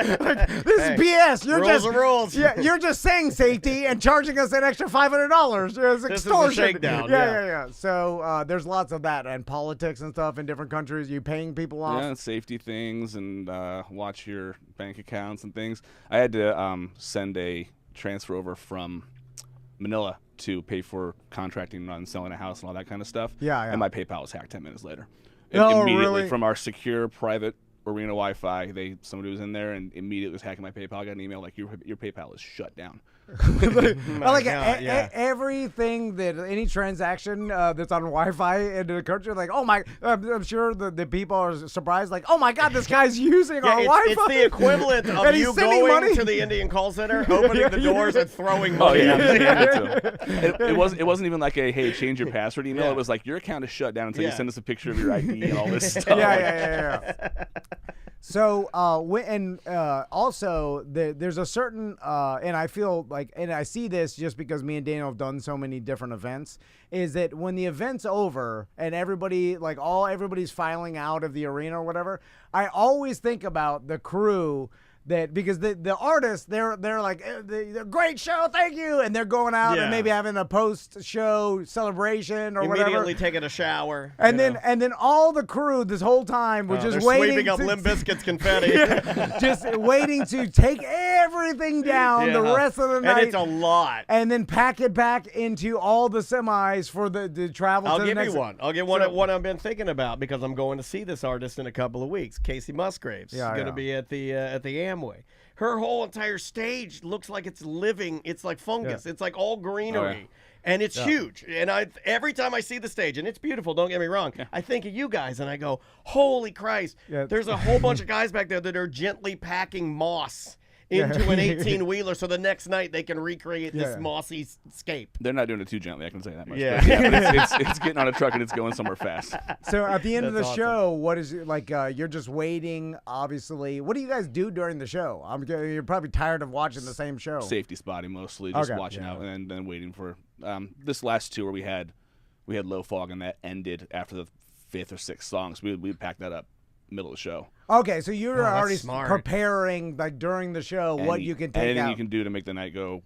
this is BS. Rules. Yeah, you're just saying safety and charging us an extra $500. It's extortion. This is a shakedown. Yeah. So there's lots of that, and politics and stuff in different countries. You paying people off. Yeah, safety things, and watch your bank accounts and things. I had to send a transfer over from Manila to pay for contracting on selling a house and all that kind of stuff. Yeah. And my PayPal was hacked 10 minutes later. Oh, immediately really? From our secure private arena Wi-Fi, somebody was in there and immediately was hacking my PayPal. I got an email like, your PayPal is shut down. Everything that any transaction that's on Wi-Fi in the country, like, oh my, I'm sure the people are surprised, like, oh my God, this guy's using our Wi-Fi. It's the equivalent of you going to the Indian call center, opening the doors, and throwing money. It wasn't even like a, hey, change your password email. It was like, your account is shut down until you send us a picture of your ID and all this stuff. Yeah. So, also, there's a certain, and I feel like, and I see this just because me and Daniel have done so many different events, is that when the event's over and everybody's filing out of the arena or whatever, I always think about the crew. Because the artists, they're like, they're great show, thank you, and they're going out and maybe having a post-show celebration or whatever. Immediately taking a shower. And then all the crew this whole time were just waiting. Sweeping up Limp Bizkit's confetti. Just waiting to take everything down the rest of the night. And it's a lot. And then pack it back into all the semis for the travel to the next. I'll give you one I've been thinking about because I'm going to see this artist in a couple of weeks. Casey Musgraves is going to be at the Amway. Her whole entire stage looks like it's living. It's like fungus. It's like all greenery. And it's huge. And every time I see the stage, and it's beautiful, don't get me wrong, I think of you guys, and I go, holy Christ, there's a whole bunch of guys back there that are gently packing moss into an 18-wheeler so the next night they can recreate this mossy scape. They're not doing it too gently, I can say that much. But it's getting on a truck and it's going somewhere fast. So at the end of the show, what is it like? You're just waiting, obviously. What do you guys do during the show? You're probably tired of watching the same show. Safety spotting mostly, just watching out and then waiting for this last tour we had low fog, and that ended after the 5th or 6th songs. We packed that up middle of the show. Okay, so you're already preparing, like, during the show, what you can take anything out. you can do to make the night go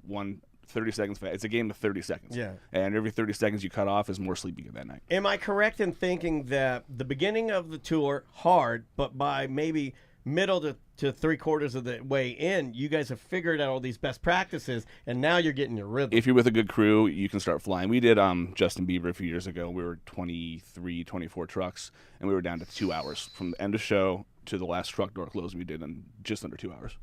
30 seconds fast. It's a game of 30 seconds. Yeah. And every 30 seconds you cut off is more sleep you get that night. Am I correct in thinking that the beginning of the tour, hard, but by maybe middle to 3/4 of the way in, you guys have figured out all these best practices, and now you're getting your rhythm. If you're with a good crew, you can start flying. We did Justin Bieber a few years ago. We were 23, 24 trucks, and we were down to 2 hours. From the end of show to the last truck door closing, we did in just under 2 hours.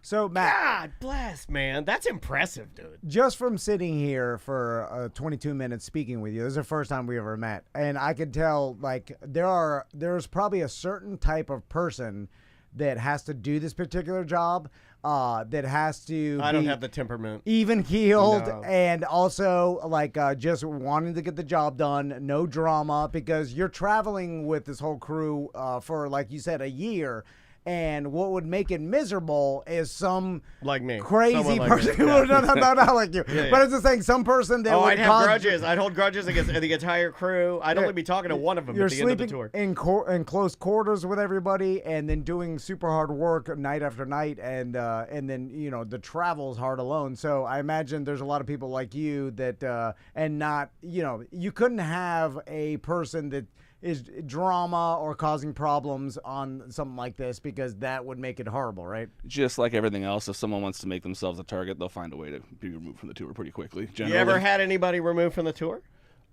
So, Matt. God bless, man. That's impressive, dude. Just from sitting here for 22 minutes speaking with you, this is the first time we ever met. And I could tell, like, there's probably a certain type of person that has to do this particular job, that has to I don't have the temperament. Even-keeled, and also, like, just wanting to get the job done, no drama, because you're traveling with this whole crew for, like you said, a year. And what would make it miserable is some like me, crazy Someone like person. me. Yeah. no, not like you. Yeah, yeah. But it's just saying some person that would I'd have cause grudges. I'd hold grudges against the entire crew. I'd only be talking to one of them You're at the end of the sleeping tour. in close quarters with everybody, and then doing super hard work night after night, and then the travel's hard alone. So I imagine there's a lot of people like you that and not you couldn't have a person that is drama or causing problems on something like this, because that would make it horrible, right? Just like everything else, if someone wants to make themselves a target, they'll find a way to be removed from the tour pretty quickly. Generally. You ever had anybody removed from the tour?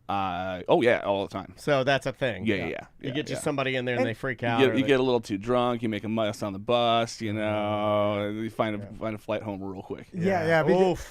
Oh yeah, all the time. So that's a thing. Yeah. You get just somebody in there and they freak out. You get a little too drunk. You make a mess on the bus. You find a flight home real quick. Yeah.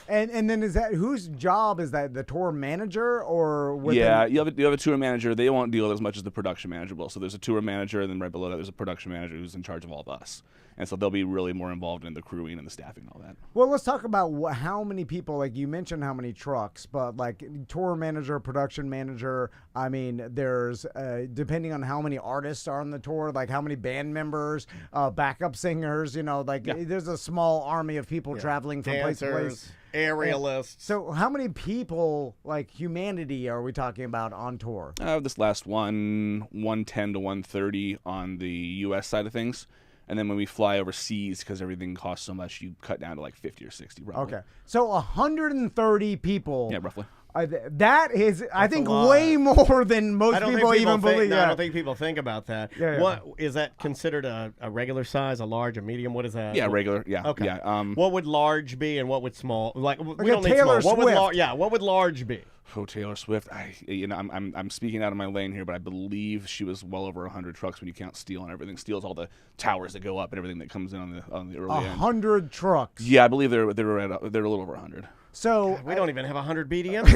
And then is that whose job is that? The tour manager or? You have a tour manager. They won't deal as much as the production manager will. So there's a tour manager, and then right below that there's a production manager who's in charge of all of us. And so they'll be really more involved in the crewing and the staffing and all that. Well, let's talk about how many people, like you mentioned how many trucks, but like tour manager, production manager, I mean, there's, depending on how many artists are on the tour, like how many band members, backup singers, there's a small army of people traveling from place to place. Aerialists. So how many people, like humanity, are we talking about on tour? This last one, 110 to 130 on the U.S. side of things. And then when we fly overseas, because everything costs so much, you cut down to like 50 or 60. Roughly. Okay. So 130 people. Yeah, roughly. That is, I think, way more than most people even believe. No, I don't think people think about that. Yeah. What is that considered a regular size, a large, a medium? What is that? Yeah, regular. Yeah. Okay. Yeah. What would large be, and what would small? Like we a don't need Taylor small. Swift. What would large be? Oh, Taylor Swift. I'm speaking out of my lane here, but I believe she was well over 100 trucks when you count steel and everything. Steel's all the towers that go up and everything that comes in on the early end. 100 trucks. Yeah, I believe they're a little over 100. So we don't even have 100 BDM.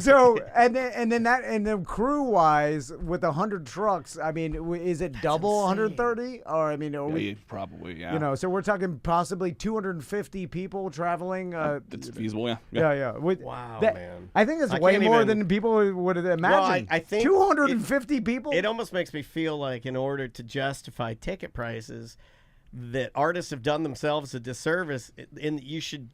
So and then crew wise with 100 trucks, I mean, is it double 130? Or I mean, probably, yeah. So we're talking possibly 250 people traveling. It's feasible, yeah. Yeah. Wow, man. I think it's way more than people would imagine. Well, I think 250 people. It almost makes me feel like in order to justify ticket prices, that artists have done themselves a disservice, and you should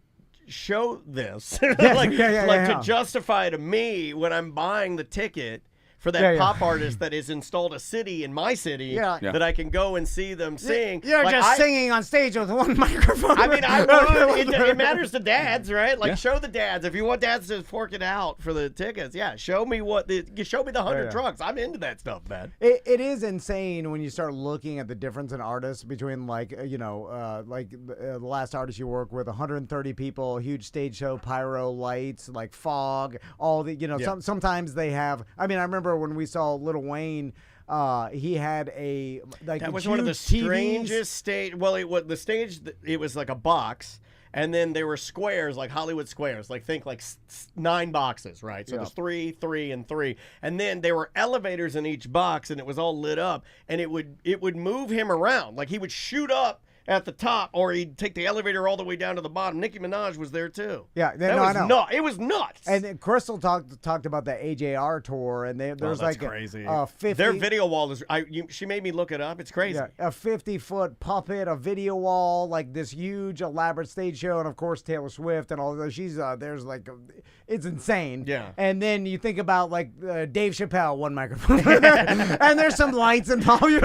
show this to justify to me when I'm buying the ticket for that pop artist that has installed a city in my city that I can go and see them sing. You're just singing on stage with one microphone. I mean, I would. It matters to dads, right? Like, show the dads. If you want dads to fork it out for the tickets, show me show me the 100 trucks. I'm into that stuff, man. It is insane when you start looking at the difference in artists between the last artist you work with, 130 people, huge stage show, pyro lights, like fog, all the sometimes they have. I mean, I remember when we saw Lil Wayne, he had that was one of the strangest stage. Well, the stage, it was like a box, and then there were squares, like Hollywood squares, like think like 9 boxes, right? So there's 3, 3, and 3, and then there were elevators in each box, and it was all lit up, and it would move him around, like he would shoot up at the top, or he'd take the elevator all the way down to the bottom. Nicki Minaj was there too. Yeah, I know. It was nuts. And then Crystal talked about the AJR tour, and there's like crazy. 50. Their video wall is. She made me look it up. It's crazy. Yeah, a 50-foot puppet, a video wall, like this huge elaborate stage show, and of course Taylor Swift and all that. She's there's like it's insane. Yeah. And then you think about like Dave Chappelle, one microphone, and there's some lights and volume.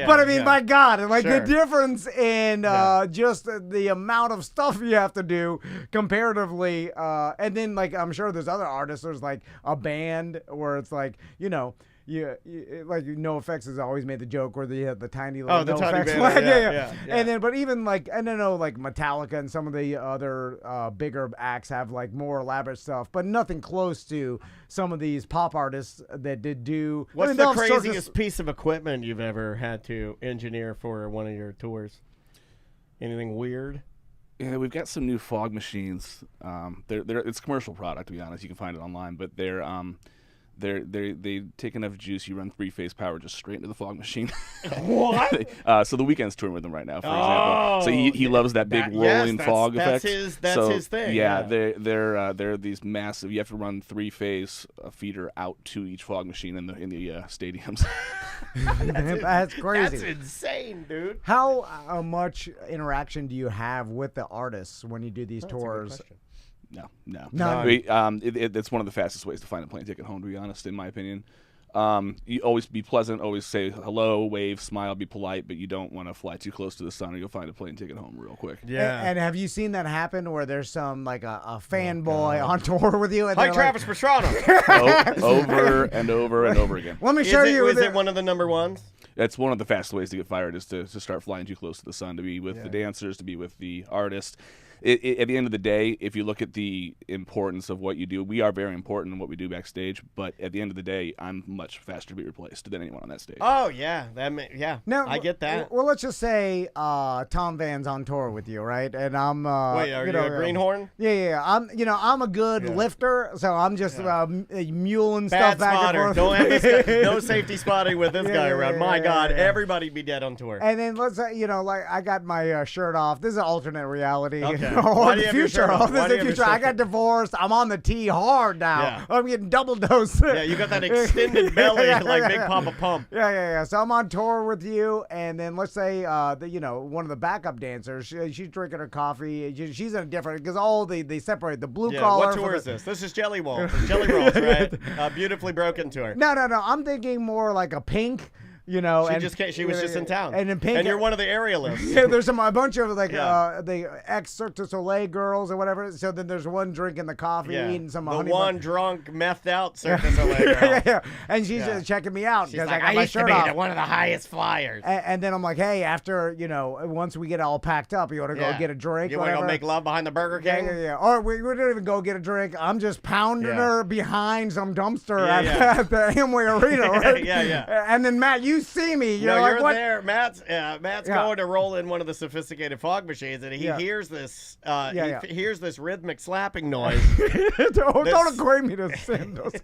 But I mean, my God, and like the difference in just the amount of stuff you have to do comparatively, and then like I'm sure there's other artists. There's like a band where it's like like NoFX has always made the joke where they have the tiny little NoFX flag. Yeah. And then, but even like I don't know, like Metallica and some of the other bigger acts have like more elaborate stuff, but nothing close to some of these pop artists that did do. What's the craziest piece of equipment you've ever had to engineer for one of your tours? Anything weird? Yeah, we've got some new fog machines. It's a commercial product, to be honest. You can find it online, but they're They take enough juice. You run 3-phase power just straight into the fog machine. What? So the Weeknd's touring with them right now, for example. So he loves that big rolling fog effect. That's his thing. Yeah, they're these massive. You have to run 3-phase feeder out to each fog machine in the stadiums. That's crazy. That's insane, dude. How much interaction do you have with the artists when you do these tours? No. None. It's one of the fastest ways to find a plane ticket home, to be honest, in my opinion. You always be pleasant, always say hello, wave, smile, be polite, but you don't want to fly too close to the sun or you'll find a plane ticket home real quick. Yeah. And have you seen that happen where there's some like a fanboy on tour with you? And Hi, they're Travis Pastrana. Over and over and over again. Let me show you. Is it one of the number ones? That's one of the fastest ways to get fired is to start flying too close to the sun, to be with the dancers, to be with the artists. At the end of the day, if you look at the importance of what you do, we are very important in what we do backstage, but at the end of the day, I'm much faster to be replaced than anyone on that stage. Oh, yeah. Now, I get that. Well, let's just say Tom Van's on tour with you, right? And I'm Wait, are you a greenhorn? Yeah. I'm a good lifter, so I'm just muling Bad stuff back spotter. and forth. Don't have this guy, no safety spotting with this guy around. My God, yeah. everybody'd be dead on tour. And then let's say, like I got my shirt off. This is an alternate reality. Okay. Or do you the have your future. shirt off? This Why is do the you have your future. I shirt got off? divorced. I'm on the T hard now. Yeah. I'm getting double dose. Yeah, you got that extended belly like Big Papa Pump. Yeah. So I'm on tour with you, and then let's say, one of the backup dancers, she's drinking her coffee. She's in a different, because they separate the blue collar. What tour is this? This is Jelly Rolls, right? Beautifully Broken tour. No. I'm thinking more like a Pink. She was just in town. And in Pink, and you're one of the aerialists. Yeah, there's a bunch of the ex Cirque du Soleil girls or whatever. So then there's one drinking the coffee, eating some honey one drunk, methed out Cirque du Soleil girl. yeah. And she's just checking me out because I got my shirt off. One of the highest flyers. And then I'm like, hey, after once we get all packed up, you want to go get a drink? You want to go make love behind the Burger King? Yeah. Or we don't even go get a drink. I'm just pounding her behind some dumpster at the Amway Arena, right? Yeah. And then Matt, you see me. You're like, what? there. Matt's going to roll in one of the sophisticated fog machines, and he hears this. He hears this rhythmic slapping noise. Don't equate me to Sandusky.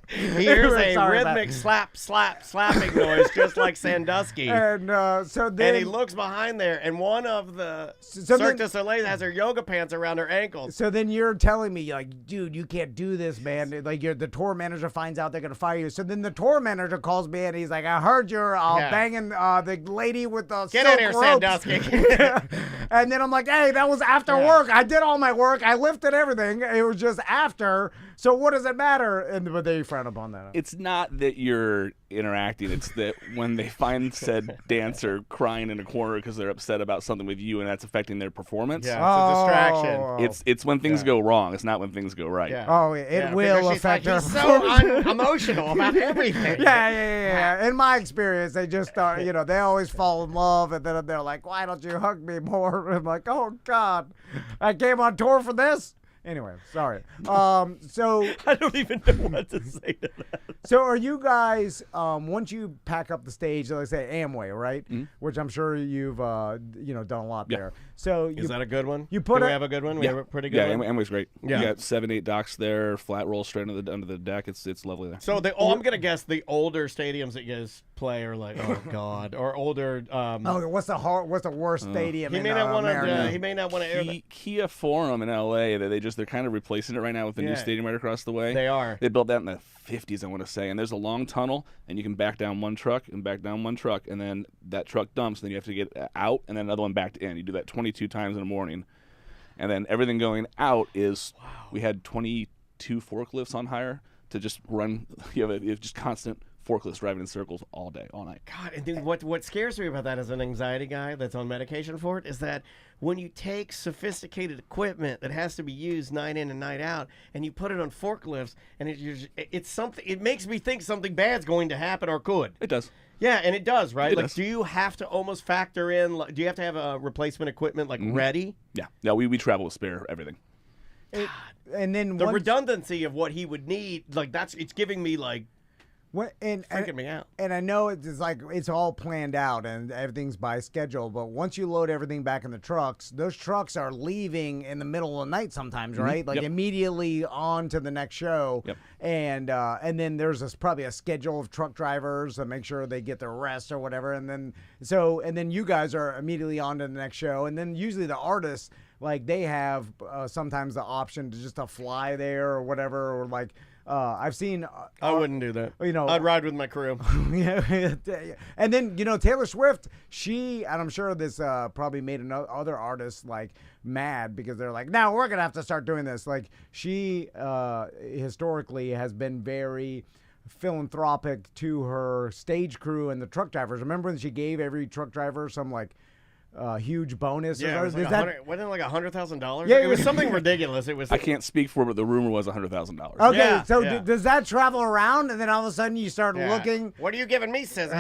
He hears a rhythmic slapping noise, just like Sandusky. And he looks behind there, and one of the Cirque du Soleil has her yoga pants around her ankles. So then you're telling me, like, dude, you can't do this, man. Like, the tour manager finds out they're gonna fire you. So then the tour manager calls me and he's like, I heard you're banging the lady with the Get silk in here, ropes. Sandusky. And then I'm like, hey, that was after work. I did all my work. I lifted everything. It was just after. So what does it matter? But they frown upon that. It's not that you're interacting. It's that when they find said dancer crying in a corner because they're upset about something with you and that's affecting their performance. Yeah, it's a distraction. It's when things go wrong. It's not when things go right. Yeah. Oh, it will affect her. He's so unemotional about everything. Yeah. In my experience, they just start, they always fall in love, and then they're like, why don't you hug me more? I'm like, oh, God, I came on tour for this? Anyway, sorry. So I don't even know what to say to that. So are you guys, once you pack up the stage, like say Amway, right? Mm-hmm. Which I'm sure you've, done a lot there. So is that a good one? Do we have a good one? We have a pretty good one? Yeah, Amway's great. Yeah. You got 7-8 docks there, flat roll straight under the deck. It's lovely there. So I'm going to guess the older stadiums that you guys play are like, oh, God, or older. What's the worst stadium he in may not want America? He may not want to air that. Kia Forum in L.A., they're kind of replacing it right now with the new stadium right across the way. They are. They built that in the 50s, I want to say. And there's a long tunnel, and you can back down one truck, and then that truck dumps, and then you have to get out, and then another one backed in. You do that 22 times in the morning. And then everything going out is, we had 22 forklifts on hire to just run. You have just constant forklifts driving in circles all day, all night. God, and then what scares me about that as an anxiety guy that's on medication for it is that when you take sophisticated equipment that has to be used night in and night out, and you put it on forklifts, and it's something. It makes me think something bad's going to happen or could. It does. Yeah, and it does, right? It does. Do you have to almost factor in? Do you have to have a replacement equipment ready? Yeah. We travel with spare everything. And then the redundancy of what he would need, it's giving me Freaking me out. And I know it's like it's all planned out and everything's by schedule, but once you load everything back in the trucks, those trucks are leaving in the middle of the night sometimes, right? Like immediately on to the next show. Yep. And then there's probably a schedule of truck drivers to make sure they get their rest or whatever. And then you guys are immediately on to the next show. And then usually the artists, like they have sometimes the option to just to fly there or whatever, or like I've seen. I wouldn't do that. You know, I'd ride with my crew. And then Taylor Swift, and I'm sure this probably made other artists like mad because they're like, now we're gonna have to start doing this. Like she historically has been very philanthropic to her stage crew and the truck drivers. Remember when she gave every truck driver some like huge bonus? Yeah, wasn't it like $100,000? Yeah, it was something ridiculous. It was. I can't speak for it, but the rumor was $100,000. Okay, Yeah, so yeah. does that travel around, and then all of a sudden you start looking? What are you giving me, SZA?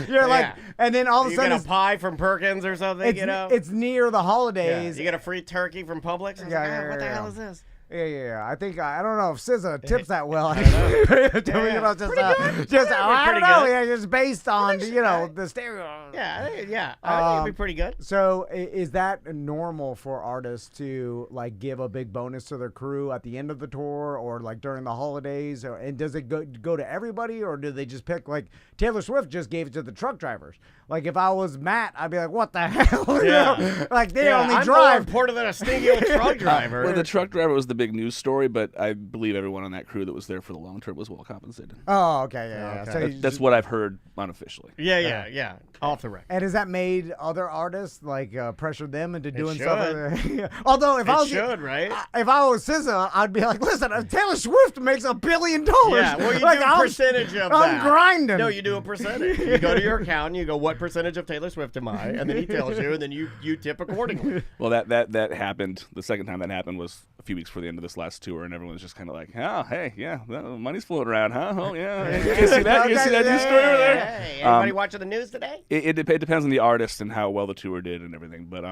You're like, and then all of a you sudden get a pie from Perkins or something. it's near the holidays. You get a free turkey from Publix. What the hell is this? Yeah. I think I don't know if SZA tips that well. I don't know. Just I don't pretty know. good. Yeah, just based on the stereo. Yeah. I think it'd be pretty good. So is that normal for artists to like give a big bonus to their crew at the end of the tour or like during the holidays? And does it go to everybody, or do they just pick, like Taylor Swift just gave it to the truck drivers? Like if I was Matt, I'd be like, what the hell? Yeah. Like they only I'm drive. more important than a stinky old truck driver. Well, the truck driver was the big news story, but I believe everyone on that crew that was there for the long term was well compensated. Oh, okay, yeah. Okay. So That's what I've heard unofficially. Yeah. Off the record. And has that made other artists like pressure them into doing should. something? Although if right? If I was SZA, I'd be like, listen, if Taylor Swift makes $1 billion. Yeah, well, you like, do a percentage of that. I'm grinding. No, you do a percentage. You go to your accountant, you go, what percentage of Taylor Swift am I? And then he tells you, and then you tip accordingly. Well, that happened. The second time that happened was a few weeks before the end of this last tour, and everyone was just kind of like, oh, hey, yeah, money's floating around, huh? Oh, yeah. You guys see that? You guys see that news story over there? Hey, anybody watching the news today? It depends on the artist and how well the tour did and everything, but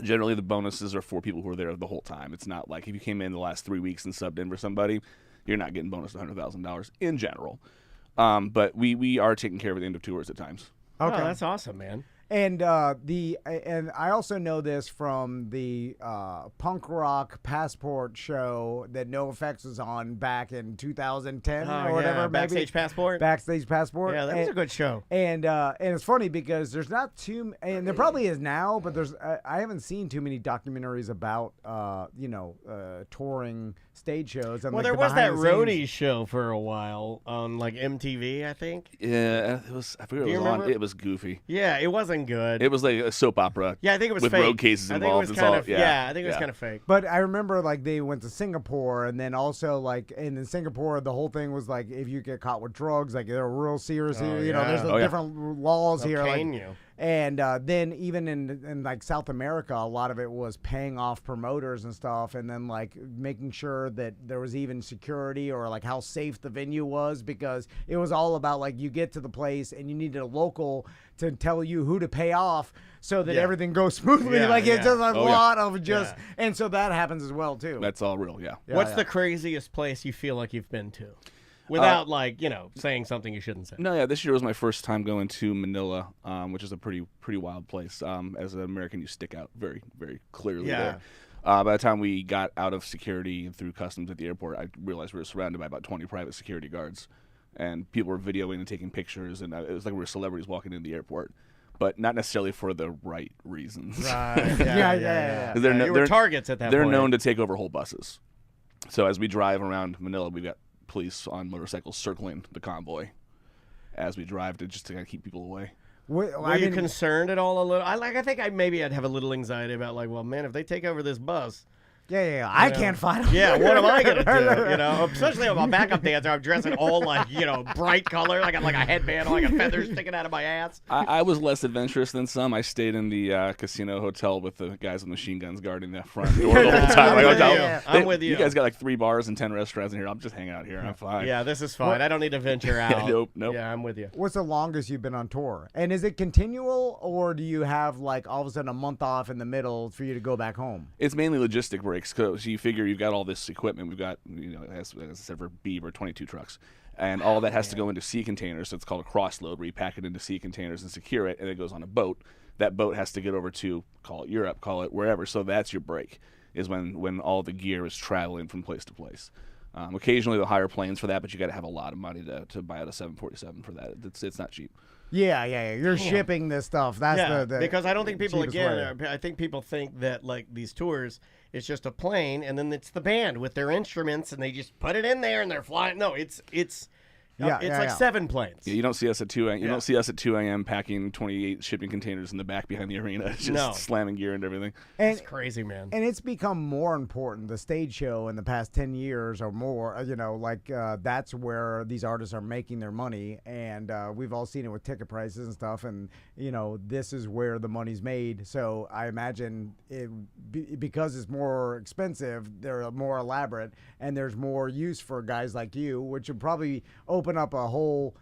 generally the bonuses are for people who are there the whole time. It's not like if you came in the last 3 weeks and subbed in for somebody, you're not getting bonus $100,000 in general. But we are taking care of the end of tours at times. Okay, Oh, that's awesome, man. And I also know this from the punk rock passport show that NoFX was on back in 2010 or whatever. Backstage Passport. Backstage Passport. Yeah, that was a good show. And it's funny because there's not too, and there probably is now, but I haven't seen too many documentaries about touring stage shows. And Well, like there the was that behind the scenes. roadie show for a while on like MTV, I think. Yeah, it was. I forget Do what you it was on. remember? It was goofy. Yeah, it wasn't good. It was like a soap opera. Yeah, I think it was with fake. road cases I think involved. it was It's all- kind of, yeah, I think it was kind of fake. But I remember like they went to Singapore, and then also like in Singapore the whole thing was like if you get caught with drugs, like they're real serious here. You know, there's yeah. Oh, yeah. different laws here. Like, Cane you. and then even in like South America, a lot of it was paying off promoters and stuff, and then like making sure that there was even security or like how safe the venue was, because it was all about like you get to the place and you needed a local to tell you who to pay off so that Yeah. everything goes smoothly. Yeah, like it's yeah. just a Oh, yeah. lot of just, Yeah. and so that happens as well too. That's all real. Yeah. Yeah, What's yeah. the craziest place you feel like you've been to? Without saying something you shouldn't say. No, yeah. This year was my first time going to Manila, which is a pretty wild place. As an American, you stick out very, very clearly Yeah. there. By the time we got out of security and through customs at the airport, I realized we were surrounded by about 20 private security guards, and people were videoing and taking pictures, and it was like we were celebrities walking into the airport, but not necessarily for the right reasons. Right. Yeah. 'Cause You were targets at that They're point. known to take over whole buses. So as we drive around Manila, we've got police on motorcycles circling the convoy as we drive to kind of keep people away. Were you concerned at all a little? I think I'd have a little anxiety about like, well, man, if they take over this bus. Yeah. I can't find them. Yeah, what am I gonna do? You know, especially if I'm a backup dancer, I'm dressing all like bright color. I got like a headband on, like a feather sticking out of my ass. I was less adventurous than some. I stayed in the casino hotel with the guys with machine guns guarding the front door the whole time. I'm with you. You guys got like 3 bars and 10 restaurants in here. I'm just hanging out here. I'm fine. Yeah, this is fine. I don't need to venture out. Nope. Yeah, I'm with you. What's the longest you've been on tour? And is it continual, or do you have like all of a sudden a month off in the middle for you to go back home? It's mainly logistic breaks. breaks. So you figure you've got all this equipment. We've got, as I said, for B, we're 22 trucks. And all that has to go into sea containers. So it's called a cross load, where you pack it into sea containers and secure it, and it goes on a boat. That boat has to get over to, call it Europe, call it wherever. So that's your break, is when all the gear is traveling from place to place. Occasionally they'll hire planes for that, but you got to have a lot of money to buy out a 747 for that. It's not cheap. Yeah. You're shipping this stuff. That's the because I don't think people way. I think people think that like these tours, it's just a plane and then it's the band with their instruments and they just put it in there and they're flying. No, it's like 7 planes. Yeah, you don't see us at 2 a.m. You don't see us at 2 a.m. packing 28 shipping containers in the back behind the arena. It's just slamming gear and everything. And, it's crazy, man. And it's become more important. The stage show in the past 10 years or more, that's where these artists are making their money. And we've all seen it with ticket prices and stuff. And, this is where the money's made. So I imagine because it's more expensive, they're more elaborate, and there's more use for guys like you, which would probably open up a whole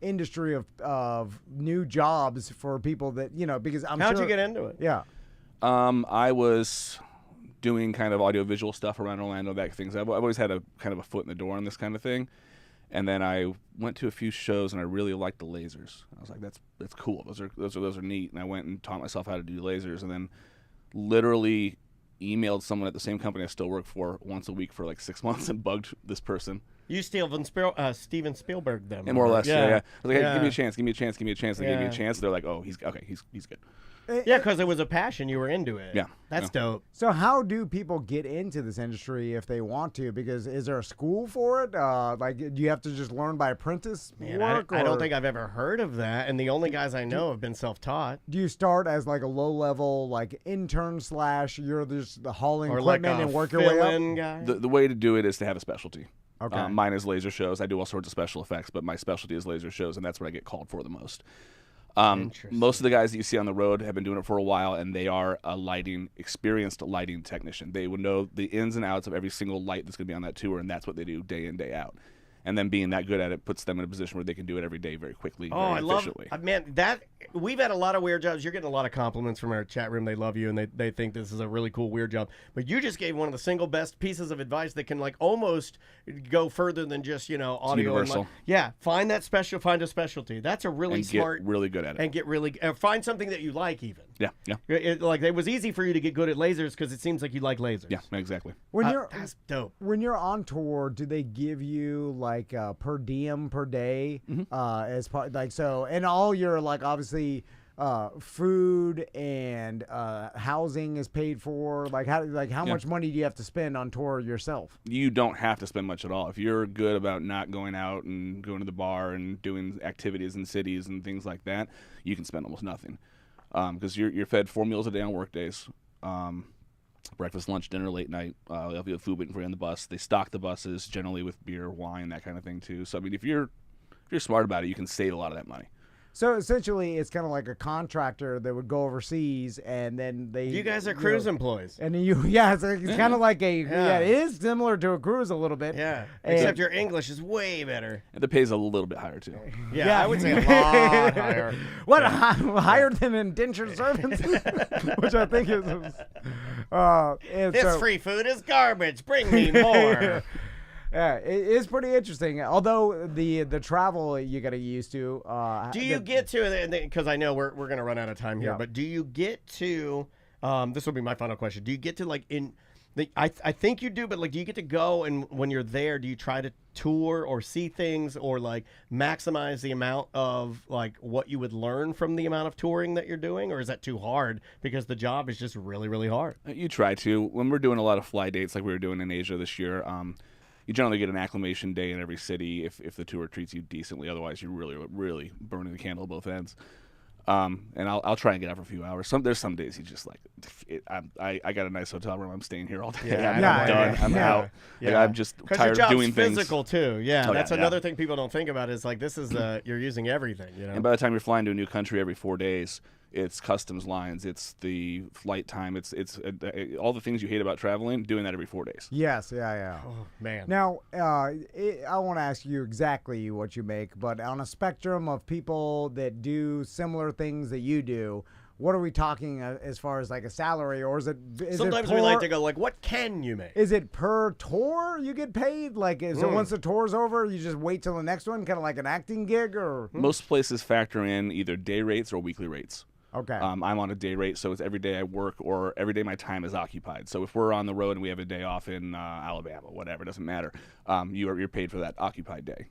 industry of new jobs for people that because How'd you get into it? Yeah, I was doing kind of audiovisual stuff around Orlando, that things. I've always had a kind of a foot in the door on this kind of thing, and then I went to a few shows and I really liked the lasers. I was like, that's cool. Those are neat. And I went and taught myself how to do lasers, and then literally emailed someone at the same company I still work for once a week for like 6 months and bugged this person. You Steven Spielberg them. And more or less, yeah. I was like, hey, Yeah. give me a chance. They gave me a chance. They're like, oh, he's good. Yeah, because it was a passion. You were into it. Yeah. That's dope. So how do people get into this industry if they want to? Because is there a school for it? Do you have to just learn by apprentice work? I don't think I've ever heard of that. And the only guys I know have been self-taught. Do you start as like a low-level intern / you're just hauling Or like equipment a and work your way up? fill-in guy? The way to do it is to have a specialty. Okay. Mine is laser shows. I do all sorts of special effects, but my specialty is laser shows, and that's what I get called for the most. Most of the guys that you see on the road have been doing it for a while, and they are experienced lighting technician. They would know the ins and outs of every single light that's going to be on that tour, and that's what they do day in, day out. And then being that good at it puts them in a position where they can do it every day very quickly, very efficiently. Man, we've had a lot of weird jobs. You're getting a lot of compliments from our chat room. They love you, and they think this is a really cool weird job. But you just gave one of the single best pieces of advice that can almost go further than just audio. Universal. Find a specialty. That's a really smart. Get really good at it. And find something that you like even. Yeah. It was easy for you to get good at lasers because it seems like you like lasers. Yeah, exactly. That's dope. When you're on tour, do they give you per diem per day as part and all your obviously food and housing is paid for? How much money do you have to spend on tour yourself? You don't have to spend much at all. If you're good about not going out and going to the bar and doing activities in cities and things like that, you can spend almost nothing. Because you're fed 4 meals a day on work days. Breakfast, lunch, dinner, late night. They'll have food waiting for you on the bus. They stock the buses generally with beer, wine, that kind of thing too. So I mean, if you're smart about it, you can save a lot of that money. So essentially, it's kind of like a contractor that would go overseas, and then they. You guys are cruise employees, and then it's kind of like it is similar to a cruise a little bit. Yeah, except your English is way better. And the pay's a little bit higher too. Yeah, I would say a lot higher. What higher than indentured servants, which I think is. This free food is garbage. Bring me more. Yeah, it is pretty interesting. Although the travel you got to get used to. Do you get to? Because I know we're gonna run out of time here. Yeah. But do you get to? This will be my final question. Do you get to I think you do, but do you get to go and when you're there, do you try to tour or see things or maximize the amount of what you would learn from the amount of touring that you're doing, or is that too hard because the job is just really, really hard? You try to. When we're doing a lot of fly dates like we were doing in Asia this year, you generally get an acclimation day in every city if the tour treats you decently. Otherwise, you're really, really burning the candle at both ends. And I'll try and get out for a few hours. There's some days you just I got a nice hotel room. I'm staying here all day. I'm done. I'm out. Yeah. I'm just tired of doing things. Physical too. Yeah, that's another thing people don't think about is this is you're using everything. And by the time you're flying to a new country every 4 days, it's customs lines, it's the flight time, it's all the things you hate about traveling. Doing that every 4 days. Yes, yeah. Oh man. Now, I won't ask you exactly what you make, but on a spectrum of people that do similar things that you do, what are we talking as far as like a salary, or is it? Sometimes we like to go like, what can you make? Is it per tour you get paid? Like, is it once the tour's over, you just wait till the next one, kind of like an acting gig, or? Most places factor in either day rates or weekly rates. Okay. I'm on a day rate, so it's every day I work or every day my time is occupied. So if we're on the road and we have a day off in Alabama, whatever, doesn't matter. You're paid for that occupied day.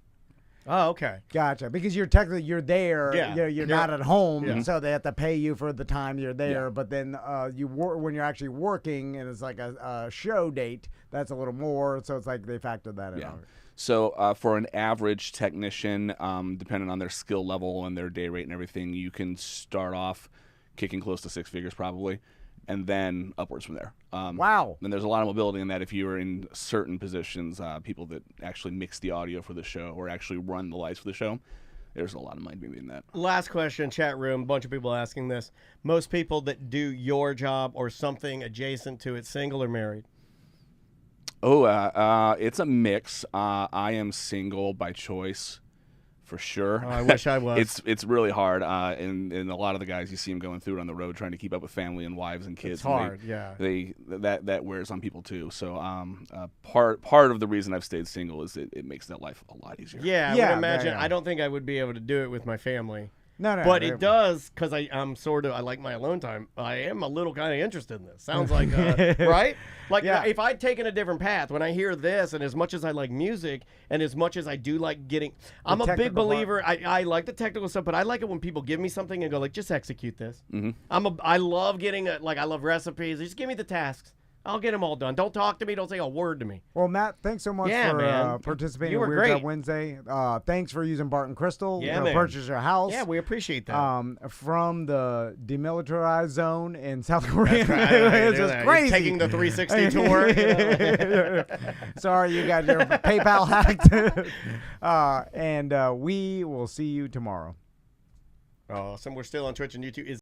Oh, okay. Gotcha. Because you're technically there. Yeah. You're not at home, Yeah. so they have to pay you for the time you're there. Yeah. But then when you're actually working and it's like a show date, that's a little more. So it's like they factor that in. Yeah. So for an average technician, depending on their skill level and their day rate and everything, you can start off kicking close to 6 figures probably, and then upwards from there. Wow. And there's a lot of mobility in that if you're in certain positions, people that actually mix the audio for the show or actually run the lights for the show, there's a lot of money being made in that. Last question, chat room. Bunch of people asking this. Most people that do your job or something adjacent to it, single or married? Oh, it's a mix. I am single by choice, for sure. Oh, I wish I was. It's really hard, and a lot of the guys you see them going through it on the road, trying to keep up with family and wives and kids. It's hard, yeah. That wears on people too. So part of the reason I've stayed single is it makes that life a lot easier. Yeah, I Yeah, would imagine. yeah. I don't think I would be able to do it with my family. No. But it does, because I'm sort of, I like my alone time. I am a little kind of interested in this. Sounds like, right? Like, Yeah. if I'd taken a different path, when I hear this, and as much as I like music, and as much as I do like getting, I'm a big technical part. believer, I like the technical stuff, but I like it when people give me something and go, like, just execute this. Mm-hmm. I love getting, I love recipes. Just give me the tasks. I'll get them all done. Don't talk to me. Don't say a word to me. Well, Matt, thanks so much Yeah, for man. participating You in were Weird Job great. Wednesday. Thanks for using Barton Crystal Yeah, to man. purchase your house. Yeah, we appreciate that. From the demilitarized zone in South Korea. That's right. It's just You're crazy. taking the 360 tour. You know? Sorry, you got your PayPal hacked. And we will see you tomorrow. Oh, so we're still on Twitch and YouTube.